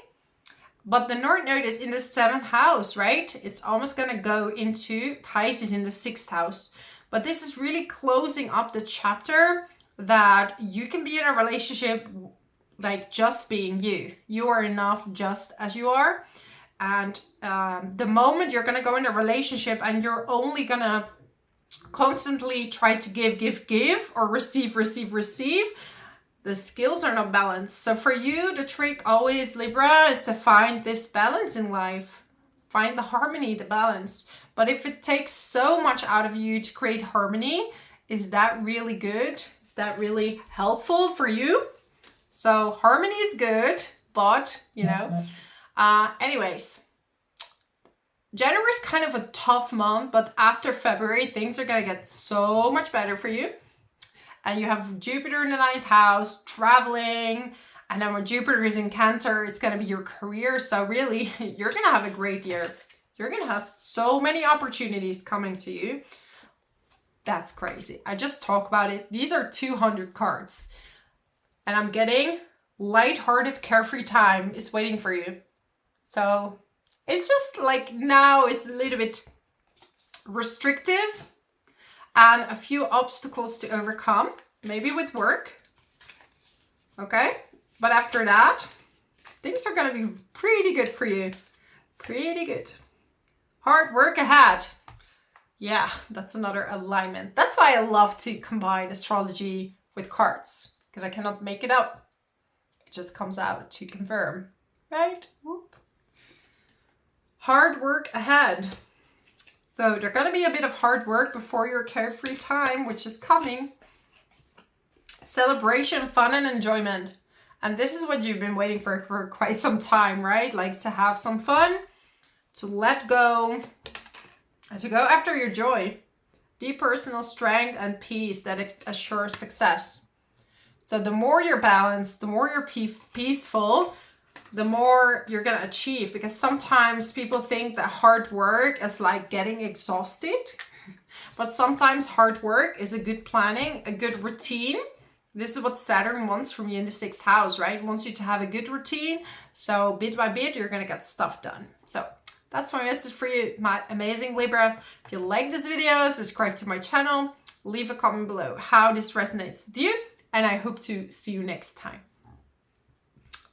but the north node is in the 7th house, right? It's almost going to go into Pisces in the 6th house. But this is really closing up the chapter that you can be in a relationship like just being you. You are enough just as you are. And the moment you're going to go in a relationship and you're only going to constantly try to give, or receive, the skills are not balanced. So for you, the trick always, Libra, is to find this balance in life. Find the harmony, the balance. But if it takes so much out of you to create harmony, is that really good? Is that really helpful for you? So harmony is good, but, you know, anyways. January is kind of a tough month, but after February, things are going to get so much better for you. And you have Jupiter in the 9th house, traveling. And then when Jupiter is in Cancer, it's going to be your career. So really, you're going to have a great year. You're going to have so many opportunities coming to you. That's crazy. I just talk about it. These are 200 cards. And I'm getting lighthearted, carefree time is waiting for you. So it's just like now it's a little bit restrictive and a few obstacles to overcome, maybe with work. Okay? But after that, things are going to be pretty good for you. Pretty good. Hard work ahead. Yeah, that's another alignment. That's why I love to combine astrology with cards, because I cannot make it up. It just comes out to confirm, right? Whoop. Hard work ahead. So there's going to be a bit of hard work before your carefree time, which is coming. Celebration, fun, and enjoyment. And this is what you've been waiting for quite some time, right? Like to have some fun, to let go, and to go after your joy. Deep personal strength and peace that assures success. So the more you're balanced, the more you're peaceful, the more you're going to achieve. Because sometimes people think that hard work is like getting exhausted. But sometimes hard work is a good planning, a good routine. This is what Saturn wants from you in the 6th house, right? It wants you to have a good routine. So bit by bit, you're going to get stuff done. So that's my message for you, my amazing Libra. If you like this video, subscribe to my channel. Leave a comment below how this resonates with you. And I hope to see you next time.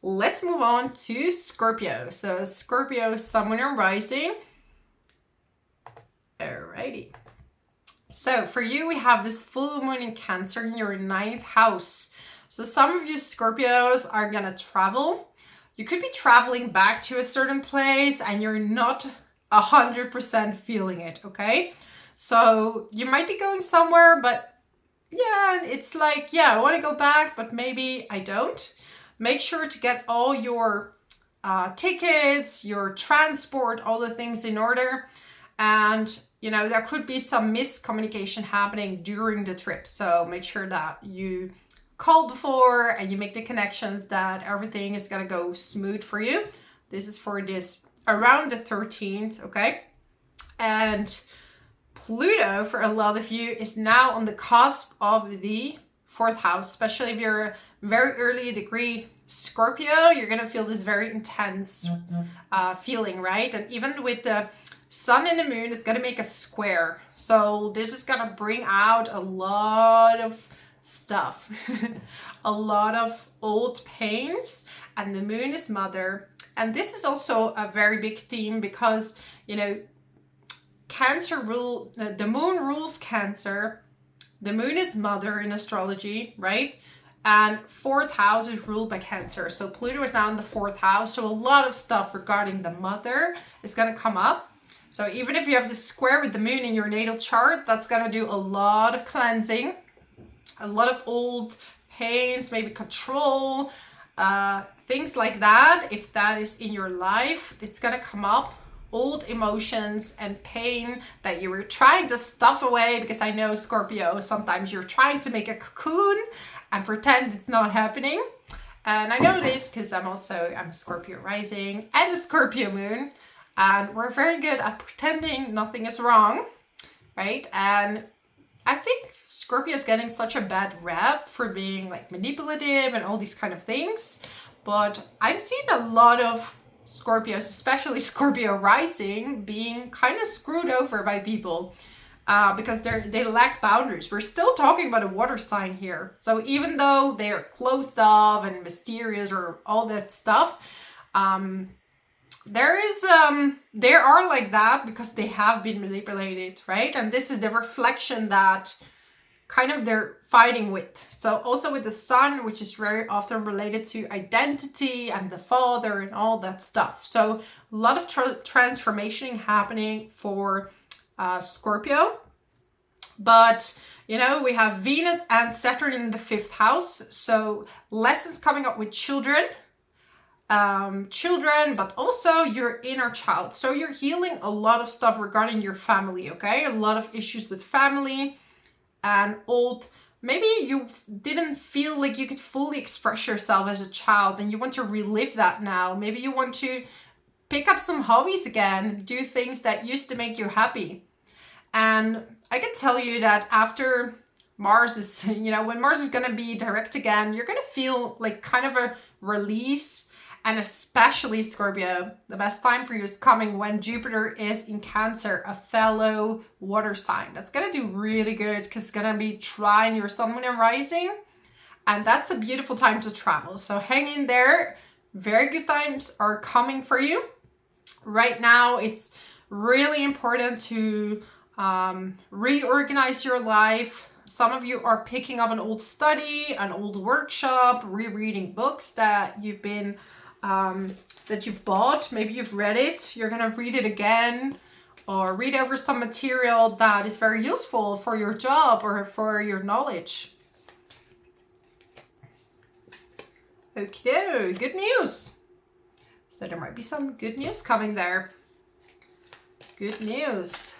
Let's move on to Scorpio. So Scorpio, Sun, Moon, and Rising. Alrighty. So for you, we have this full moon in Cancer in your 9th house. So some of you Scorpios are going to travel. You could be traveling back to a certain place and you're not 100% feeling it, okay? So you might be going somewhere, but yeah, it's like, yeah, I want to go back, but maybe I don't. Make sure to get all your tickets, your transport, all the things in order. And, you know, there could be some miscommunication happening during the trip. So make sure that you call before and you make the connections that everything is going to go smooth for you. This is for this around the 13th, okay? And Pluto, for a lot of you, is now on the cusp of the 4th house, especially if you're very early degree Scorpio. You're going to feel this very intense feeling, right? And even with the sun and the moon, it's going to make a square. So this is going to bring out a lot of stuff, a lot of old pains, and the moon is mother. And this is also a very big theme because, you know, the moon rules Cancer. The moon is mother in astrology, right? And 4th house is ruled by Cancer. So Pluto is now in the 4th house. So a lot of stuff regarding the mother is going to come up. So even if you have this square with the moon in your natal chart, that's going to do a lot of cleansing, a lot of old pains, maybe control, things like that. If that is in your life, it's going to come up. Old emotions and pain that you were trying to stuff away, because I know, Scorpio, sometimes you're trying to make a cocoon and pretend it's not happening. And I know this because I'm a Scorpio rising and a Scorpio moon, and we're very good at pretending nothing is wrong, right? And I think Scorpio is getting such a bad rep for being like manipulative and all these kind of things, but I've seen a lot of Scorpios, especially Scorpio rising, being kind of screwed over by people because they lack boundaries. We're still talking about a water sign here. So even though they're closed off and mysterious or all that stuff, they are like that because they have been manipulated, right? And this is the reflection that kind of they're fighting with. So also with the sun, which is very often related to identity and the father and all that stuff. So a lot of transformation happening for Scorpio. But, you know, we have Venus and Saturn in the 5th house. So lessons coming up with children, but also your inner child. So you're healing a lot of stuff regarding your family, okay? A lot of issues with family and maybe you didn't feel like you could fully express yourself as a child and you want to relive that now. Maybe you want to pick up some hobbies again, do things that used to make you happy. And I can tell you that after Mars is, when Mars is going to be direct again, you're going to feel like kind of a release. And especially Scorpio, the best time for you is coming when Jupiter is in Cancer, a fellow water sign. That's going to do really good because it's going to be trine your sun, moon, and rising. And that's a beautiful time to travel. So hang in there. Very good times are coming for you. Right now, it's really important to reorganize your life. Some of you are picking up an old study, an old workshop, rereading books that you've been that you've bought. Maybe you've read it, you're gonna read it again, or read over some material that is very useful for your job or for your knowledge. Okay, good news. So there might be some good news coming there. Good news.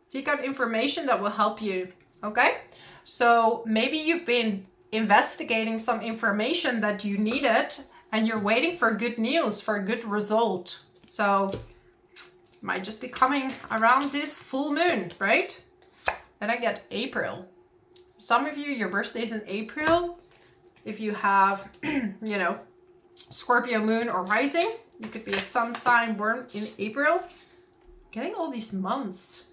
Seek out information that will help you, okay? So maybe you've been investigating some information that you needed and you're waiting for good news, for a good result. So it might just be coming around this full moon, right? Then I get April. So some of you, your birthday is in April. If you have, Scorpio moon or rising, you could be a sun sign born in April. Getting all these months.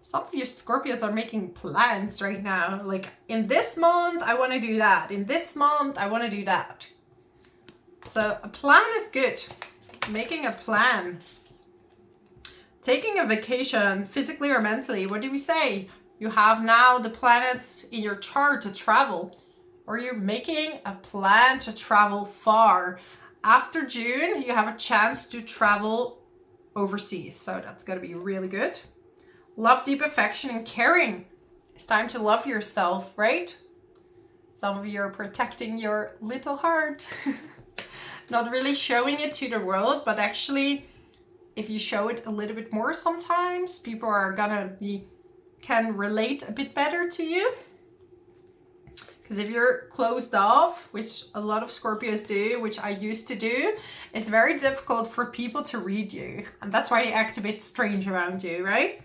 Some of you Scorpios are making plans right now. Like, in this month, I want to do that. In this month, I want to do that. So a plan is good. Making a plan. Taking a vacation, physically or mentally. What do we say? You have now the planets in your chart to travel. Or you're making a plan to travel far. After June, you have a chance to travel overseas. So that's going to be really good. Love, deep affection, and caring. It's time to love yourself, right? Some of you are protecting your little heart. Not really showing it to the world, but actually, if you show it a little bit more sometimes, people can relate a bit better to you. Because if you're closed off, which a lot of Scorpios do, which I used to do, it's very difficult for people to read you. And that's why they act a bit strange around you, right?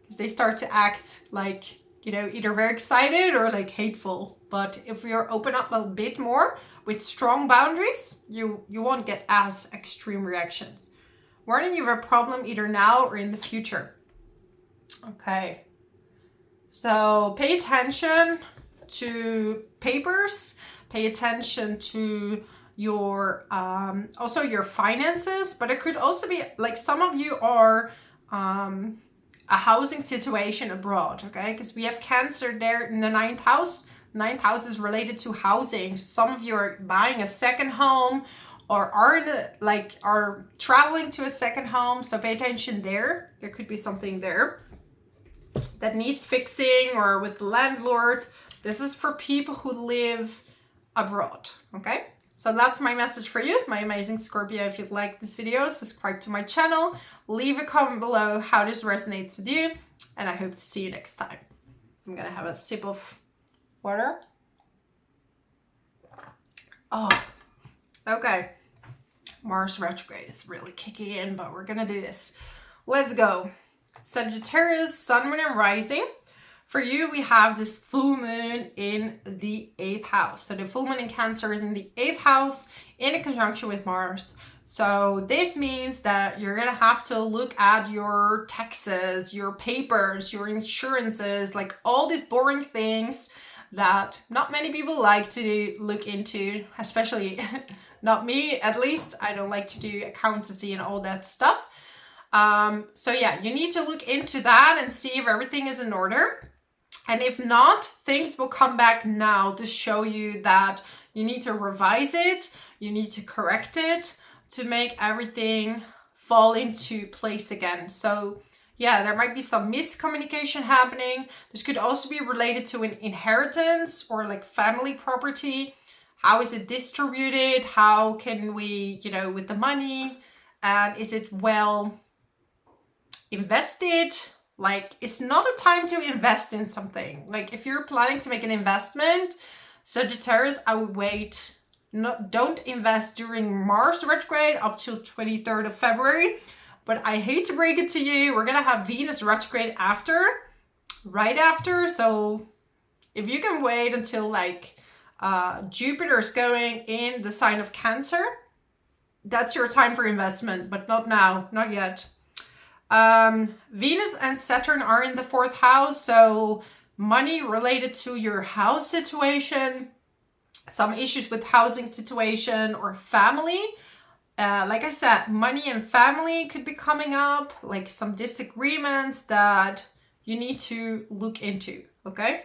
Because they start to act like, you know, either very excited or like hateful. But if you're open up a bit more with strong boundaries, you won't get as extreme reactions. Warning, you have a problem either now or in the future. Okay. So pay attention to papers, pay attention to your also your finances, but it could also be like some of you are a housing situation abroad, okay? Because we have Cancer there in the 9th house. 9th house is related to housing. Some of you are buying a second home or are traveling to a second home, so pay attention there. There could be something there that needs fixing, or with the landlord. This is for people who live abroad, okay? So that's my message for you, my amazing Scorpio. If you like this video, subscribe to my channel, leave a comment below how this resonates with you, and I hope to see you next time. I'm gonna have a sip of water. Oh, okay. Mars retrograde is really kicking in, but we're gonna do this. Let's go. Sagittarius, Sun, Moon, and Rising. For you, we have this full moon in the 8th house. So the full moon in Cancer is in the 8th house in a conjunction with Mars. So this means that you're going to have to look at your taxes, your papers, your insurances, like all these boring things that not many people like to look into, especially not me, at least. I don't like to do accountancy and all that stuff. So yeah, you need to look into that and see if everything is in order. And if not, things will come back now to show you that you need to revise it, you need to correct it to make everything fall into place again. So yeah, there might be some miscommunication happening. This could also be related to an inheritance or like family property. How is it distributed? How can we, you know, with the money, and is it well invested? Like, it's not a time to invest in something. Like, if you're planning to make an investment, Sagittarius, I would wait. Don't invest during Mars retrograde up till 23rd of February. But I hate to break it to you, we're gonna have Venus retrograde right after. So if you can wait until like Jupiter is going in the sign of Cancer, that's your time for investment, but not now, not yet. Venus and Saturn are in the 4th house, so money related to your house situation, some issues with housing situation or family. Like I said, money and family could be coming up, like some disagreements that you need to look into, okay?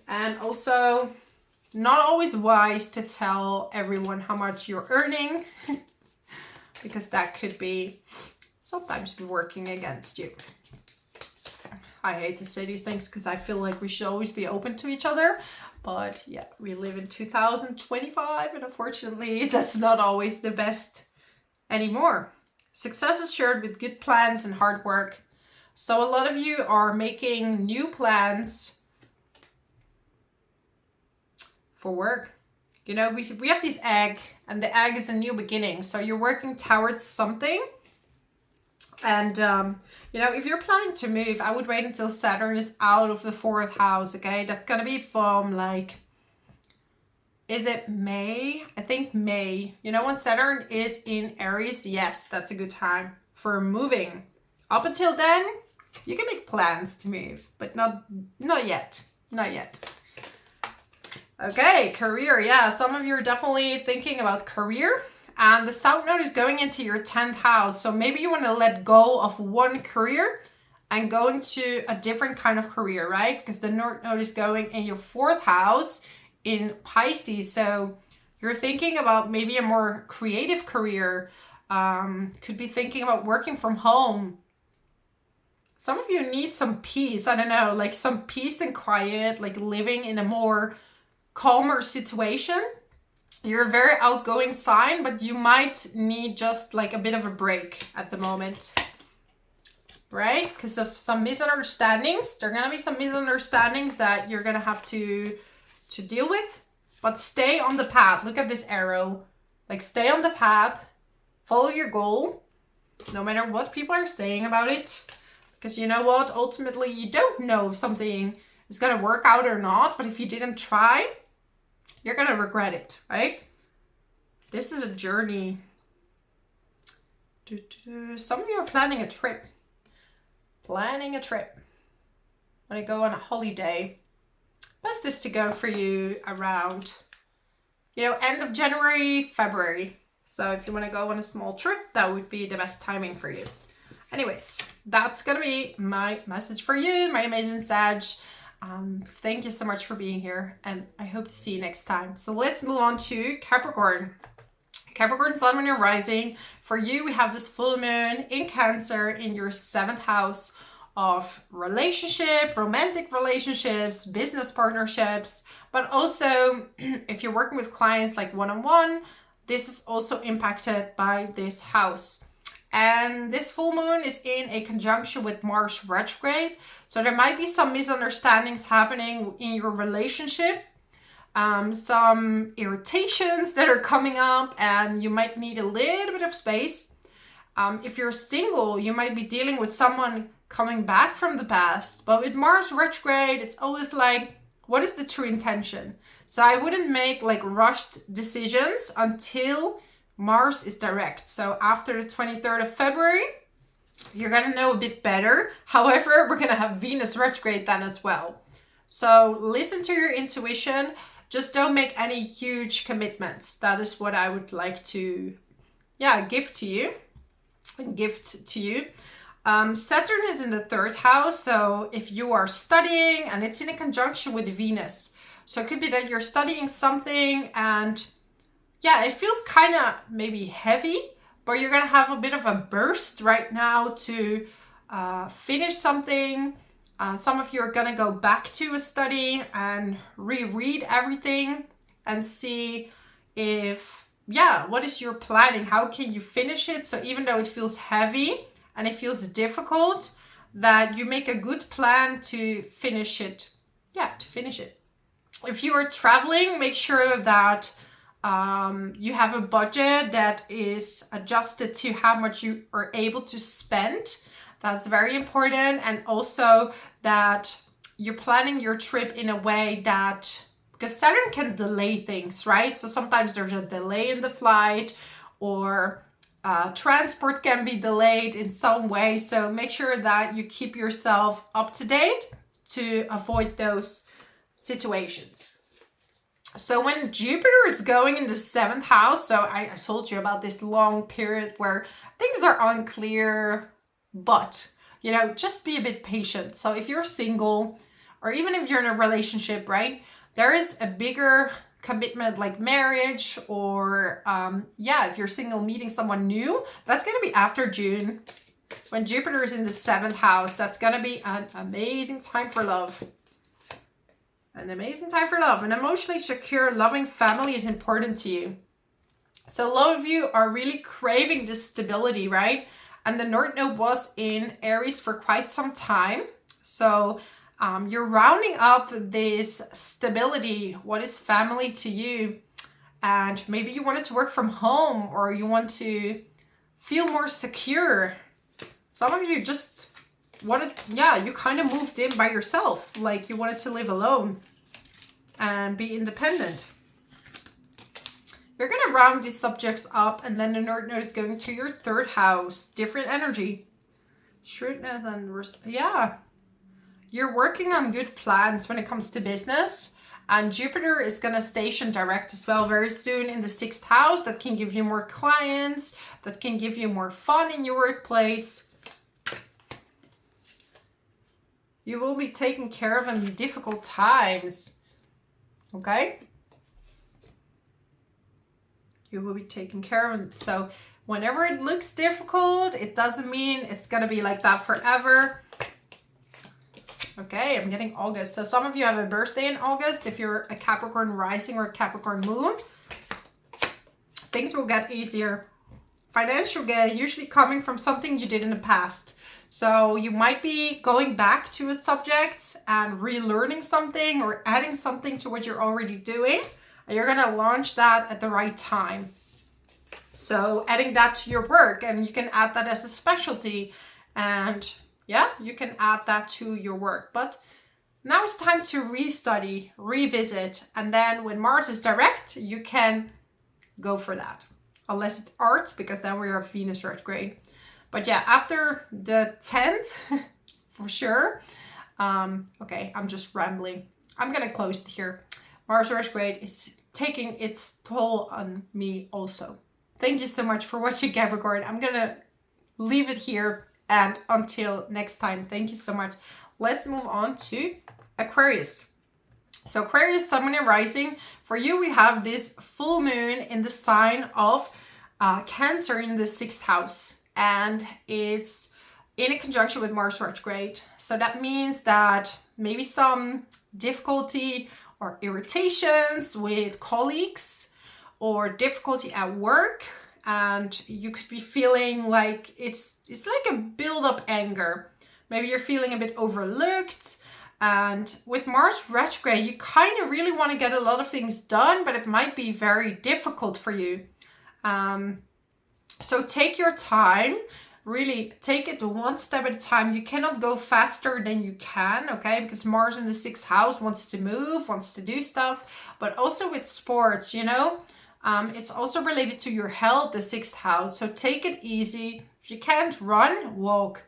And also, not always wise to tell everyone how much you're earning because that could be sometimes be working against you. I hate to say these things because I feel like we should always be open to each other. But yeah, we live in 2025 and unfortunately that's not always the best anymore. Success is shared with good plans and hard work. So a lot of you are making new plans for work. You know, we have this egg, and the egg is a new beginning. So you're working towards something. And, you know, if you're planning to move, I would wait until Saturn is out of the 4th house, okay? That's going to be from, like, is it May? I think May. You know, when Saturn is in Aries, yes, that's a good time for moving. Up until then, you can make plans to move, but not yet. Not yet. Okay, career. Yeah, some of you are definitely thinking about career. And the South Node is going into your 10th house. So maybe you want to let go of one career and go into a different kind of career, right? Because the North Node is going in your 4th house in Pisces. So you're thinking about maybe a more creative career. Could be thinking about working from home. Some of you need some peace. I don't know, like some peace and quiet, like living in a more calmer situation. You're a very outgoing sign, but you might need just like a bit of a break at the moment, right? Because of some misunderstandings. There are going to be some misunderstandings that you're going to have to to deal with, but stay on the path. Look at this arrow. Like, stay on the path, follow your goal, no matter what people are saying about it. Because you know what? Ultimately, you don't know if something is going to work out or not, but if you didn't try, you're going to regret it, right? This is a journey. Some of you are planning a trip. Planning a trip. Want to go on a holiday. Best is to go for you around, end of January, February. So if you want to go on a small trip, that would be the best timing for you. Anyways, that's going to be my message for you, my amazing Sag. Thank you so much for being here, and I hope to see you next time. So let's move on to Capricorn. Capricorn, Sun, Moon, and Rising. For you, we have this full moon in Cancer in your 7th house of relationship, romantic relationships, business partnerships, but also if you're working with clients like one-on-one, this is also impacted by this house. And this full moon is in a conjunction with Mars Retrograde. So there might be some misunderstandings happening in your relationship, some irritations that are coming up, and you might need a little bit of space. If you're single, you might be dealing with someone coming back from the past. But with Mars Retrograde, it's always like, what is the true intention? So I wouldn't make like rushed decisions until Mars is direct. So after the 23rd of February, you're going to know a bit better. However, we're going to have Venus retrograde then as well. So listen to your intuition. Just don't make any huge commitments. That is what I would like to, gift to you. Saturn is in the 3rd house. So if you are studying, and it's in a conjunction with Venus. So it could be that you're studying something and it feels kind of maybe heavy, but you're going to have a bit of a burst right now to finish something. Some of you are going to go back to a study and reread everything and see if, what is your planning? How can you finish it? So even though it feels heavy and it feels difficult, that you make a good plan to finish it. If you are traveling, make sure that you have a budget that is adjusted to how much you are able to spend. That's very important. And also that you're planning your trip in a way that, because Saturn can delay things, right? So sometimes there's a delay in the flight, or transport can be delayed in some way. So make sure that you keep yourself up to date to avoid those situations. So when Jupiter is going in the 7th house, so I told you about this long period where things are unclear, but, just be a bit patient. So if you're single, or even if you're in a relationship, right, there is a bigger commitment like marriage, or, if you're single, meeting someone new, that's going to be after June. When Jupiter is in the 7th house, that's going to be an amazing time for love. An amazing time for love. An emotionally secure, loving family is important to you. So a lot of you are really craving this stability, right? And the North Node was in Aries for quite some time. So you're rounding up this stability. What is family to you? And maybe you want it to work from home, or you want to feel more secure. Some of you just wanted, you kind of moved in by yourself. Like you wanted to live alone and be independent. You're going to round these subjects up, and then the North Node is going to your 3rd house. Different energy. Shrewdness and you're working on good plans when it comes to business. And Jupiter is going to station direct as well very soon in the 6th house. That can give you more clients. That can give you more fun in your workplace. You will be taken care of in difficult times. Okay? You will be taken care of. So whenever it looks difficult, it doesn't mean it's going to be like that forever. Okay, I'm getting August. So some of you have a birthday in August. If you're a Capricorn rising or a Capricorn moon, things will get easier financial gain usually coming from something you did in the past. So you might be going back to a subject and relearning something or adding something to what you're already doing. And you're going to launch that at the right time. So adding that to your work, and you can add that as a specialty. And yeah, you can add that to your work. But now it's time to restudy, revisit. And then when Mars is direct, you can go for that. Unless it's art, because then we are Venus retrograde. But yeah, after the 10th, for sure. Okay, I'm just rambling. I'm going to close it here. Mars retrograde is taking its toll on me also. Thank you so much for watching, Capricorn. I'm going to leave it here. And until next time, thank you so much. Let's move on to Aquarius. So Aquarius, Sun, Moon, and Rising. For you, we have this full moon in the sign of Cancer in the 6th house. And it's in a conjunction with Mars retrograde. So that means that maybe some difficulty or irritations with colleagues or difficulty at work. And you could be feeling like it's like a build-up anger. Maybe you're feeling a bit overlooked. And with Mars retrograde, you kind of really want to get a lot of things done, but it might be very difficult for you. So take your time, really take it one step at a time. You cannot go faster than you can, okay? Because Mars in the 6th house wants to move, wants to do stuff, but also with sports, you know, it's also related to your health, the 6th house. So take it easy. If you can't run, walk,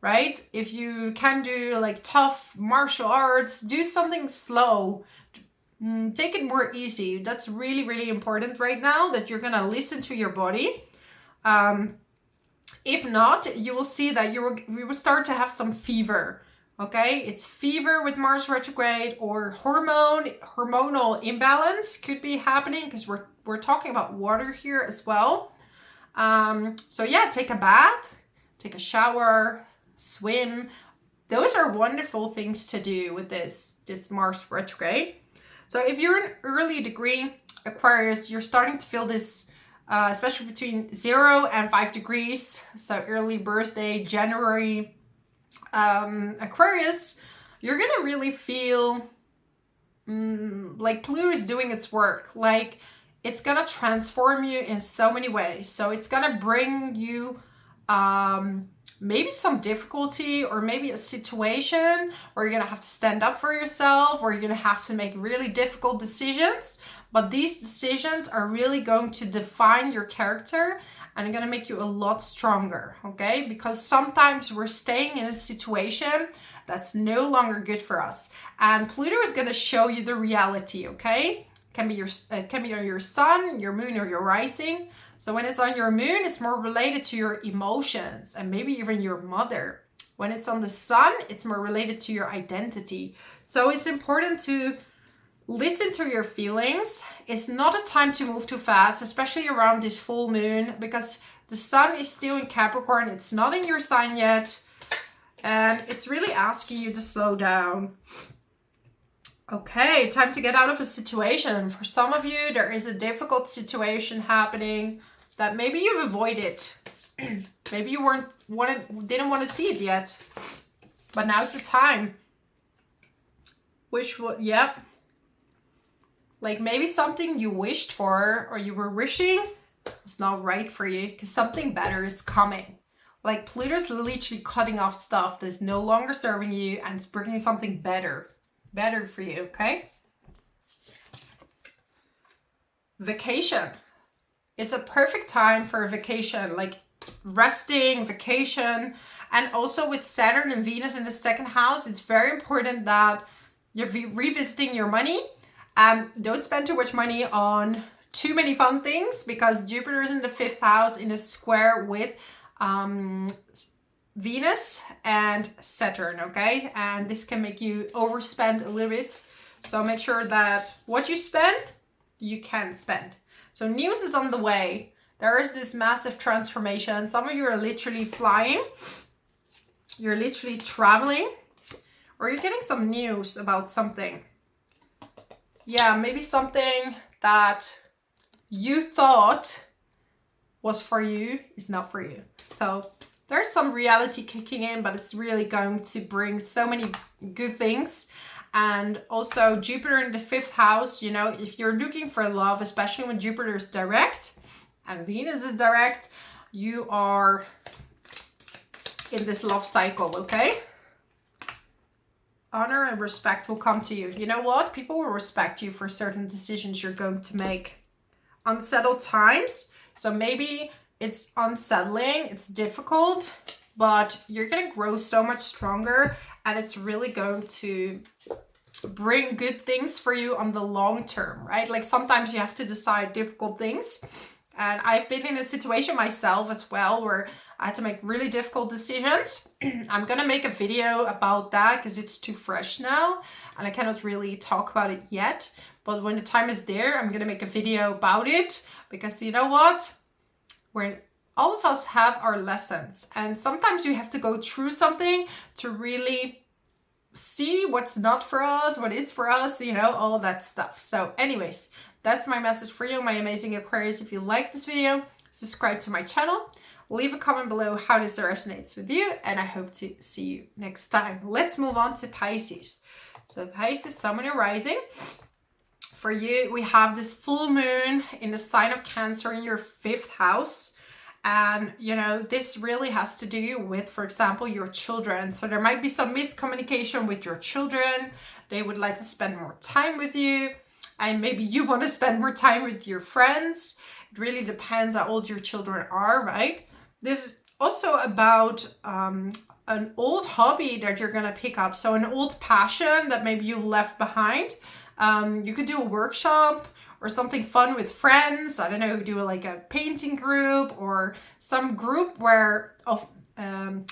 right? If you can do like tough martial arts, do something slow. Take it more easy. That's really, really important right now, that you're going to listen to your body. If not, you will see that we will start to have some fever. Okay, it's fever with Mars retrograde, or hormonal imbalance could be happening, because we're talking about water here as well. So yeah, take a bath, take a shower, swim. Those are wonderful things to do with this Mars retrograde. So if you're an early degree Aquarius, you're starting to feel this, especially between 0 and 5 degrees. So early birthday, January, Aquarius, you're going to really feel like Pluto is doing its work. Like it's going to transform you in so many ways. So it's going to bring you maybe some difficulty, or maybe a situation where you're going to have to stand up for yourself, or you're going to have to make really difficult decisions. But these decisions are really going to define your character and are going to make you a lot stronger, okay? Because sometimes we're staying in a situation that's no longer good for us. And Pluto is going to show you the reality, okay? It can be on your sun, your moon, or your rising. So when it's on your moon, it's more related to your emotions and maybe even your mother. When it's on the sun, it's more related to your identity. So it's important to listen to your feelings. It's not a time to move too fast, especially around this full moon, because the sun is still in Capricorn. It's not in your sign yet. And it's really asking you to slow down. Okay, time to get out of a situation. For some of you, there is a difficult situation happening that maybe you've avoided. Maybe you didn't want to see it yet. But now's the time. Like maybe something you wished for or you were wishing was not right for you, because something better is coming. Like Pluto's literally cutting off stuff that's no longer serving you, and it's bringing something better for you, okay? Vacation. It's a perfect time for a vacation, like resting, vacation. And also with Saturn and Venus in the 2nd house, it's very important that you're revisiting your money. And don't spend too much money on too many fun things, because Jupiter is in the 5th house in a square with Venus and Saturn, okay? And this can make you overspend a little bit. So make sure that what you spend, you can spend. So news is on the way. There is this massive transformation. Some of you are literally flying. You're literally traveling. Or you're getting some news about something. Yeah, maybe something that you thought was for you is not for you. So there's some reality kicking in, but it's really going to bring so many good things. And also Jupiter in the 5th house, you know, if you're looking for love, especially when Jupiter is direct and Venus is direct, you are in this love cycle, okay? Honor and respect will come to you. You know what? People will respect you for certain decisions you're going to make. Unsettled times. So maybe it's unsettling, it's difficult, but you're going to grow so much stronger, and it's really going to bring good things for you on the long term, right? Like sometimes you have to decide difficult things. And I've been in a situation myself as well where I had to make really difficult decisions. I'm going to make a video about that because it's too fresh now and I cannot really talk about it yet. But when the time is there, I'm going to make a video about it because you know what? All of us have our lessons, and sometimes you have to go through something to really see what's not for us, what is for us, you know, all that stuff. So anyways, that's my message for you, my amazing Aquarius. If you like this video, subscribe to my channel, leave a comment below how this resonates with you, and I hope to see you next time. Let's move on to Pisces. So Pisces, Sun and Rising. For you, we have this full moon in the sign of Cancer in your 5th house. And, you know, this really has to do with, for example, your children. So there might be some miscommunication with your children. They would like to spend more time with you. And maybe you want to spend more time with your friends. It really depends how old your children are, right? This is also about an old hobby that you're going to pick up. So an old passion that maybe you left behind. You could do a workshop or something fun with friends. I don't know, do like a painting group or some group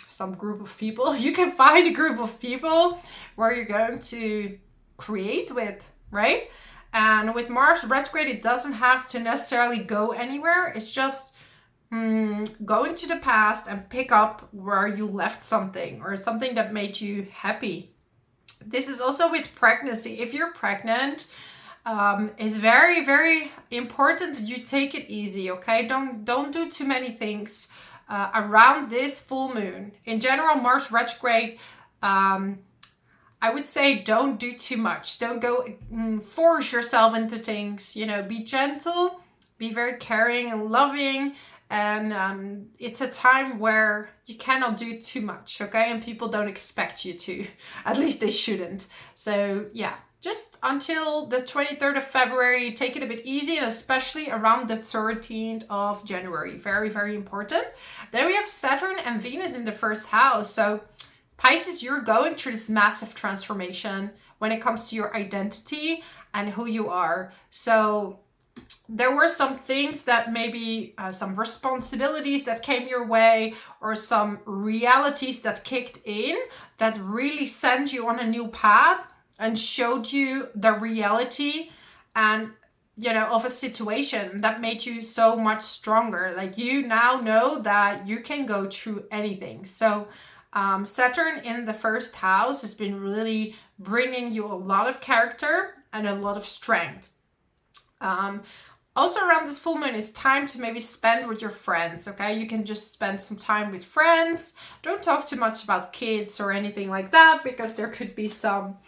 some group of people. You can find a group of people where you're going to create with, right? And with Mars retrograde, it doesn't have to necessarily go anywhere. It's just go into the past and pick up where you left something or something that made you happy. This is also with pregnancy. If you're pregnant, it's very, very important that you take it easy, okay? Don't do too many things around this full moon. In general, Mars retrograde, I would say don't do too much. Don't go force yourself into things. You know, be gentle, be very caring and loving. And it's a time where you cannot do too much, okay? And people don't expect you to. At least they shouldn't. So yeah, just until the 23rd of February, take it a bit easy, and especially around the 13th of January. Very, very important. Then we have Saturn and Venus in the 1st house. So Pisces, you're going through this massive transformation when it comes to your identity and who you are. So there were some things that maybe some responsibilities that came your way or some realities that kicked in that really sent you on a new path and showed you the reality and, you know, of a situation that made you so much stronger. Like you now know that you can go through anything. So Saturn in the 1st house has been really bringing you a lot of character and a lot of strength. Also around this full moon is time to maybe spend with your friends, okay? You can just spend some time with friends. Don't talk too much about kids or anything like that because there could be some,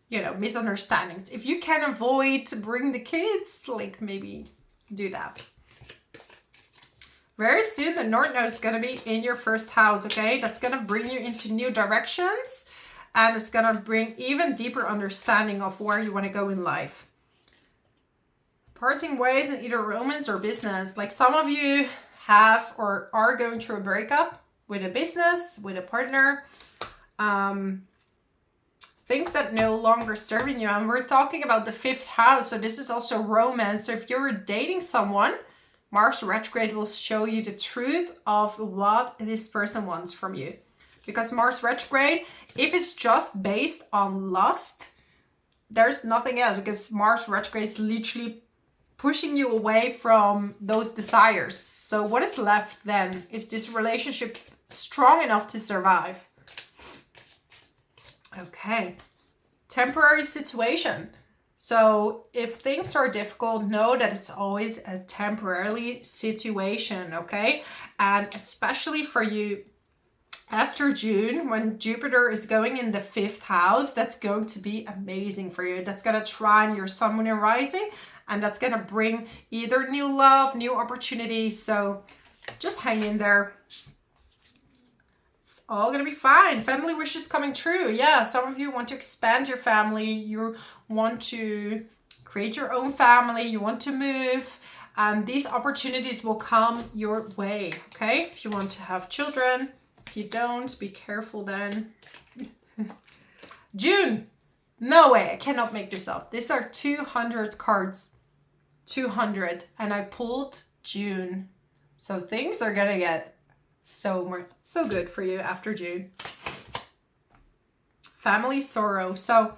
you know, misunderstandings. If you can avoid to bring the kids, like maybe do that. Very soon the North Node is going to be in your 1st house, okay? That's going to bring you into new directions, and it's going to bring even deeper understanding of where you want to go in life. Parting ways in either romance or business. Like some of you have or are going through a breakup with a business, with a partner. Things that no longer serving you. And we're talking about the 5th house. So this is also romance. So if you're dating someone, Mars retrograde will show you the truth of what this person wants from you. Because Mars retrograde, if it's just based on lust, there's nothing else. Because Mars retrograde is literally pushing you away from those desires. So what is left then? Is this relationship strong enough to survive? Okay. Temporary situation. So if things are difficult, know that it's always a temporary situation, okay? And especially for you after June, when Jupiter is going in the 5th house, that's going to be amazing for you. That's going to trine your sun, moon, and rising, and that's going to bring either new love, new opportunities. So just hang in there. It's all going to be fine. Family wishes coming true. Yeah, some of you want to expand your family. You want to create your own family. You want to move. And these opportunities will come your way, okay? If you want to have children. If you don't, be careful then. June. No way. I cannot make this up. These are 200 cards. 200. And I pulled June. So things are going to get so good for you after June. Family sorrow. So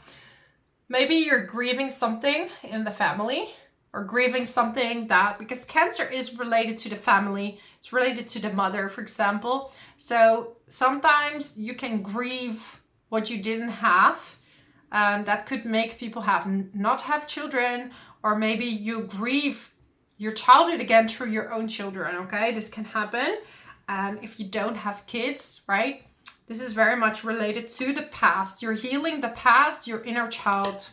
maybe you're grieving something in the family, or grieving something that, because Cancer is related to the family, it's related to the mother, for example. So sometimes you can grieve what you didn't have, and that could make people not have children, or maybe you grieve your childhood again through your own children, okay? This can happen. And if you don't have kids, right? This is very much related to the past. You're healing the past, your inner child.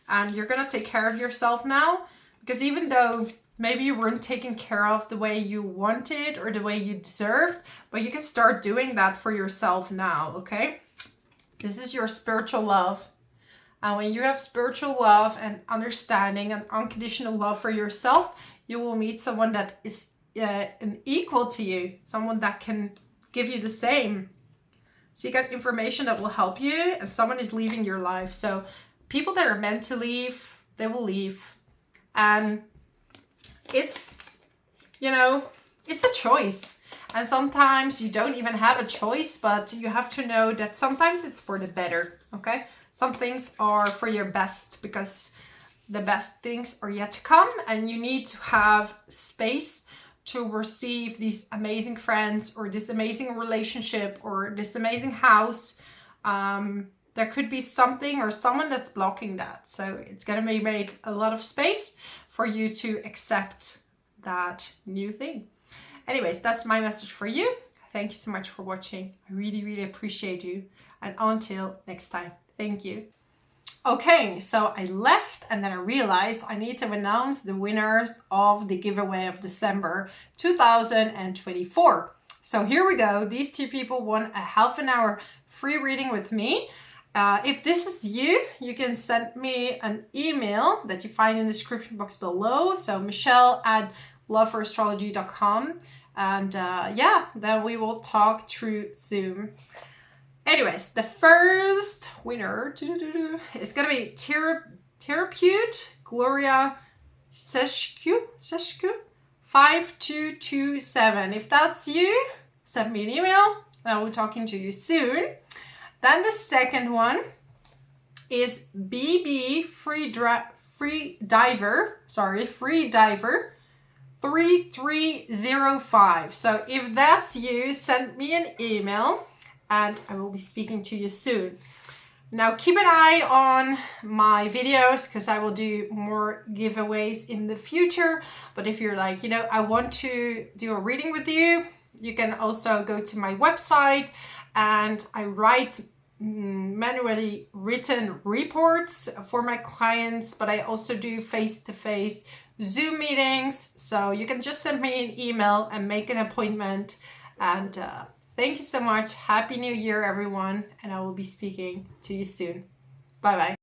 And you're going to take care of yourself now. Because even though maybe you weren't taken care of the way you wanted or the way you deserved, but you can start doing that for yourself now, okay? This is your spiritual love. And when you have spiritual love and understanding and unconditional love for yourself, you will meet someone that is an equal to you, someone that can give you the same. So you got information that will help you, and someone is leaving your life. So people that are meant to leave, they will leave. And it's, it's a choice. And sometimes you don't even have a choice, but you have to know that sometimes it's for the better, okay? Some things are for your best because the best things are yet to come, and you need to have space to receive these amazing friends or this amazing relationship or this amazing house. There could be something or someone that's blocking that. So it's going to be made a lot of space for you to accept that new thing. Anyways, that's my message for you. Thank you so much for watching. I really, really appreciate you. And until next time, thank you. Okay, so I left and then I realized I need to announce the winners of the giveaway of December 2024. So here we go. These two people won a half an hour free reading with me. If this is you, you can send me an email that you find in the description box below. So michelle@loveforastrology.com. And then we will talk through Zoom. Anyways, the first winner is going to be Therapeutic Gloria Seshku 5227. If that's you, send me an email. I will be talking to you soon. Then the second one is BB Free Diver 3305. So if that's you, send me an email and I will be speaking to you soon. Now keep an eye on my videos because I will do more giveaways in the future. But if you're like, I want to do a reading with you, you can also go to my website and I write manually written reports for my clients, but I also do face-to-face Zoom meetings. So you can just send me an email and make an appointment. And thank you so much. Happy New Year, everyone. And I will be speaking to you soon. Bye-bye.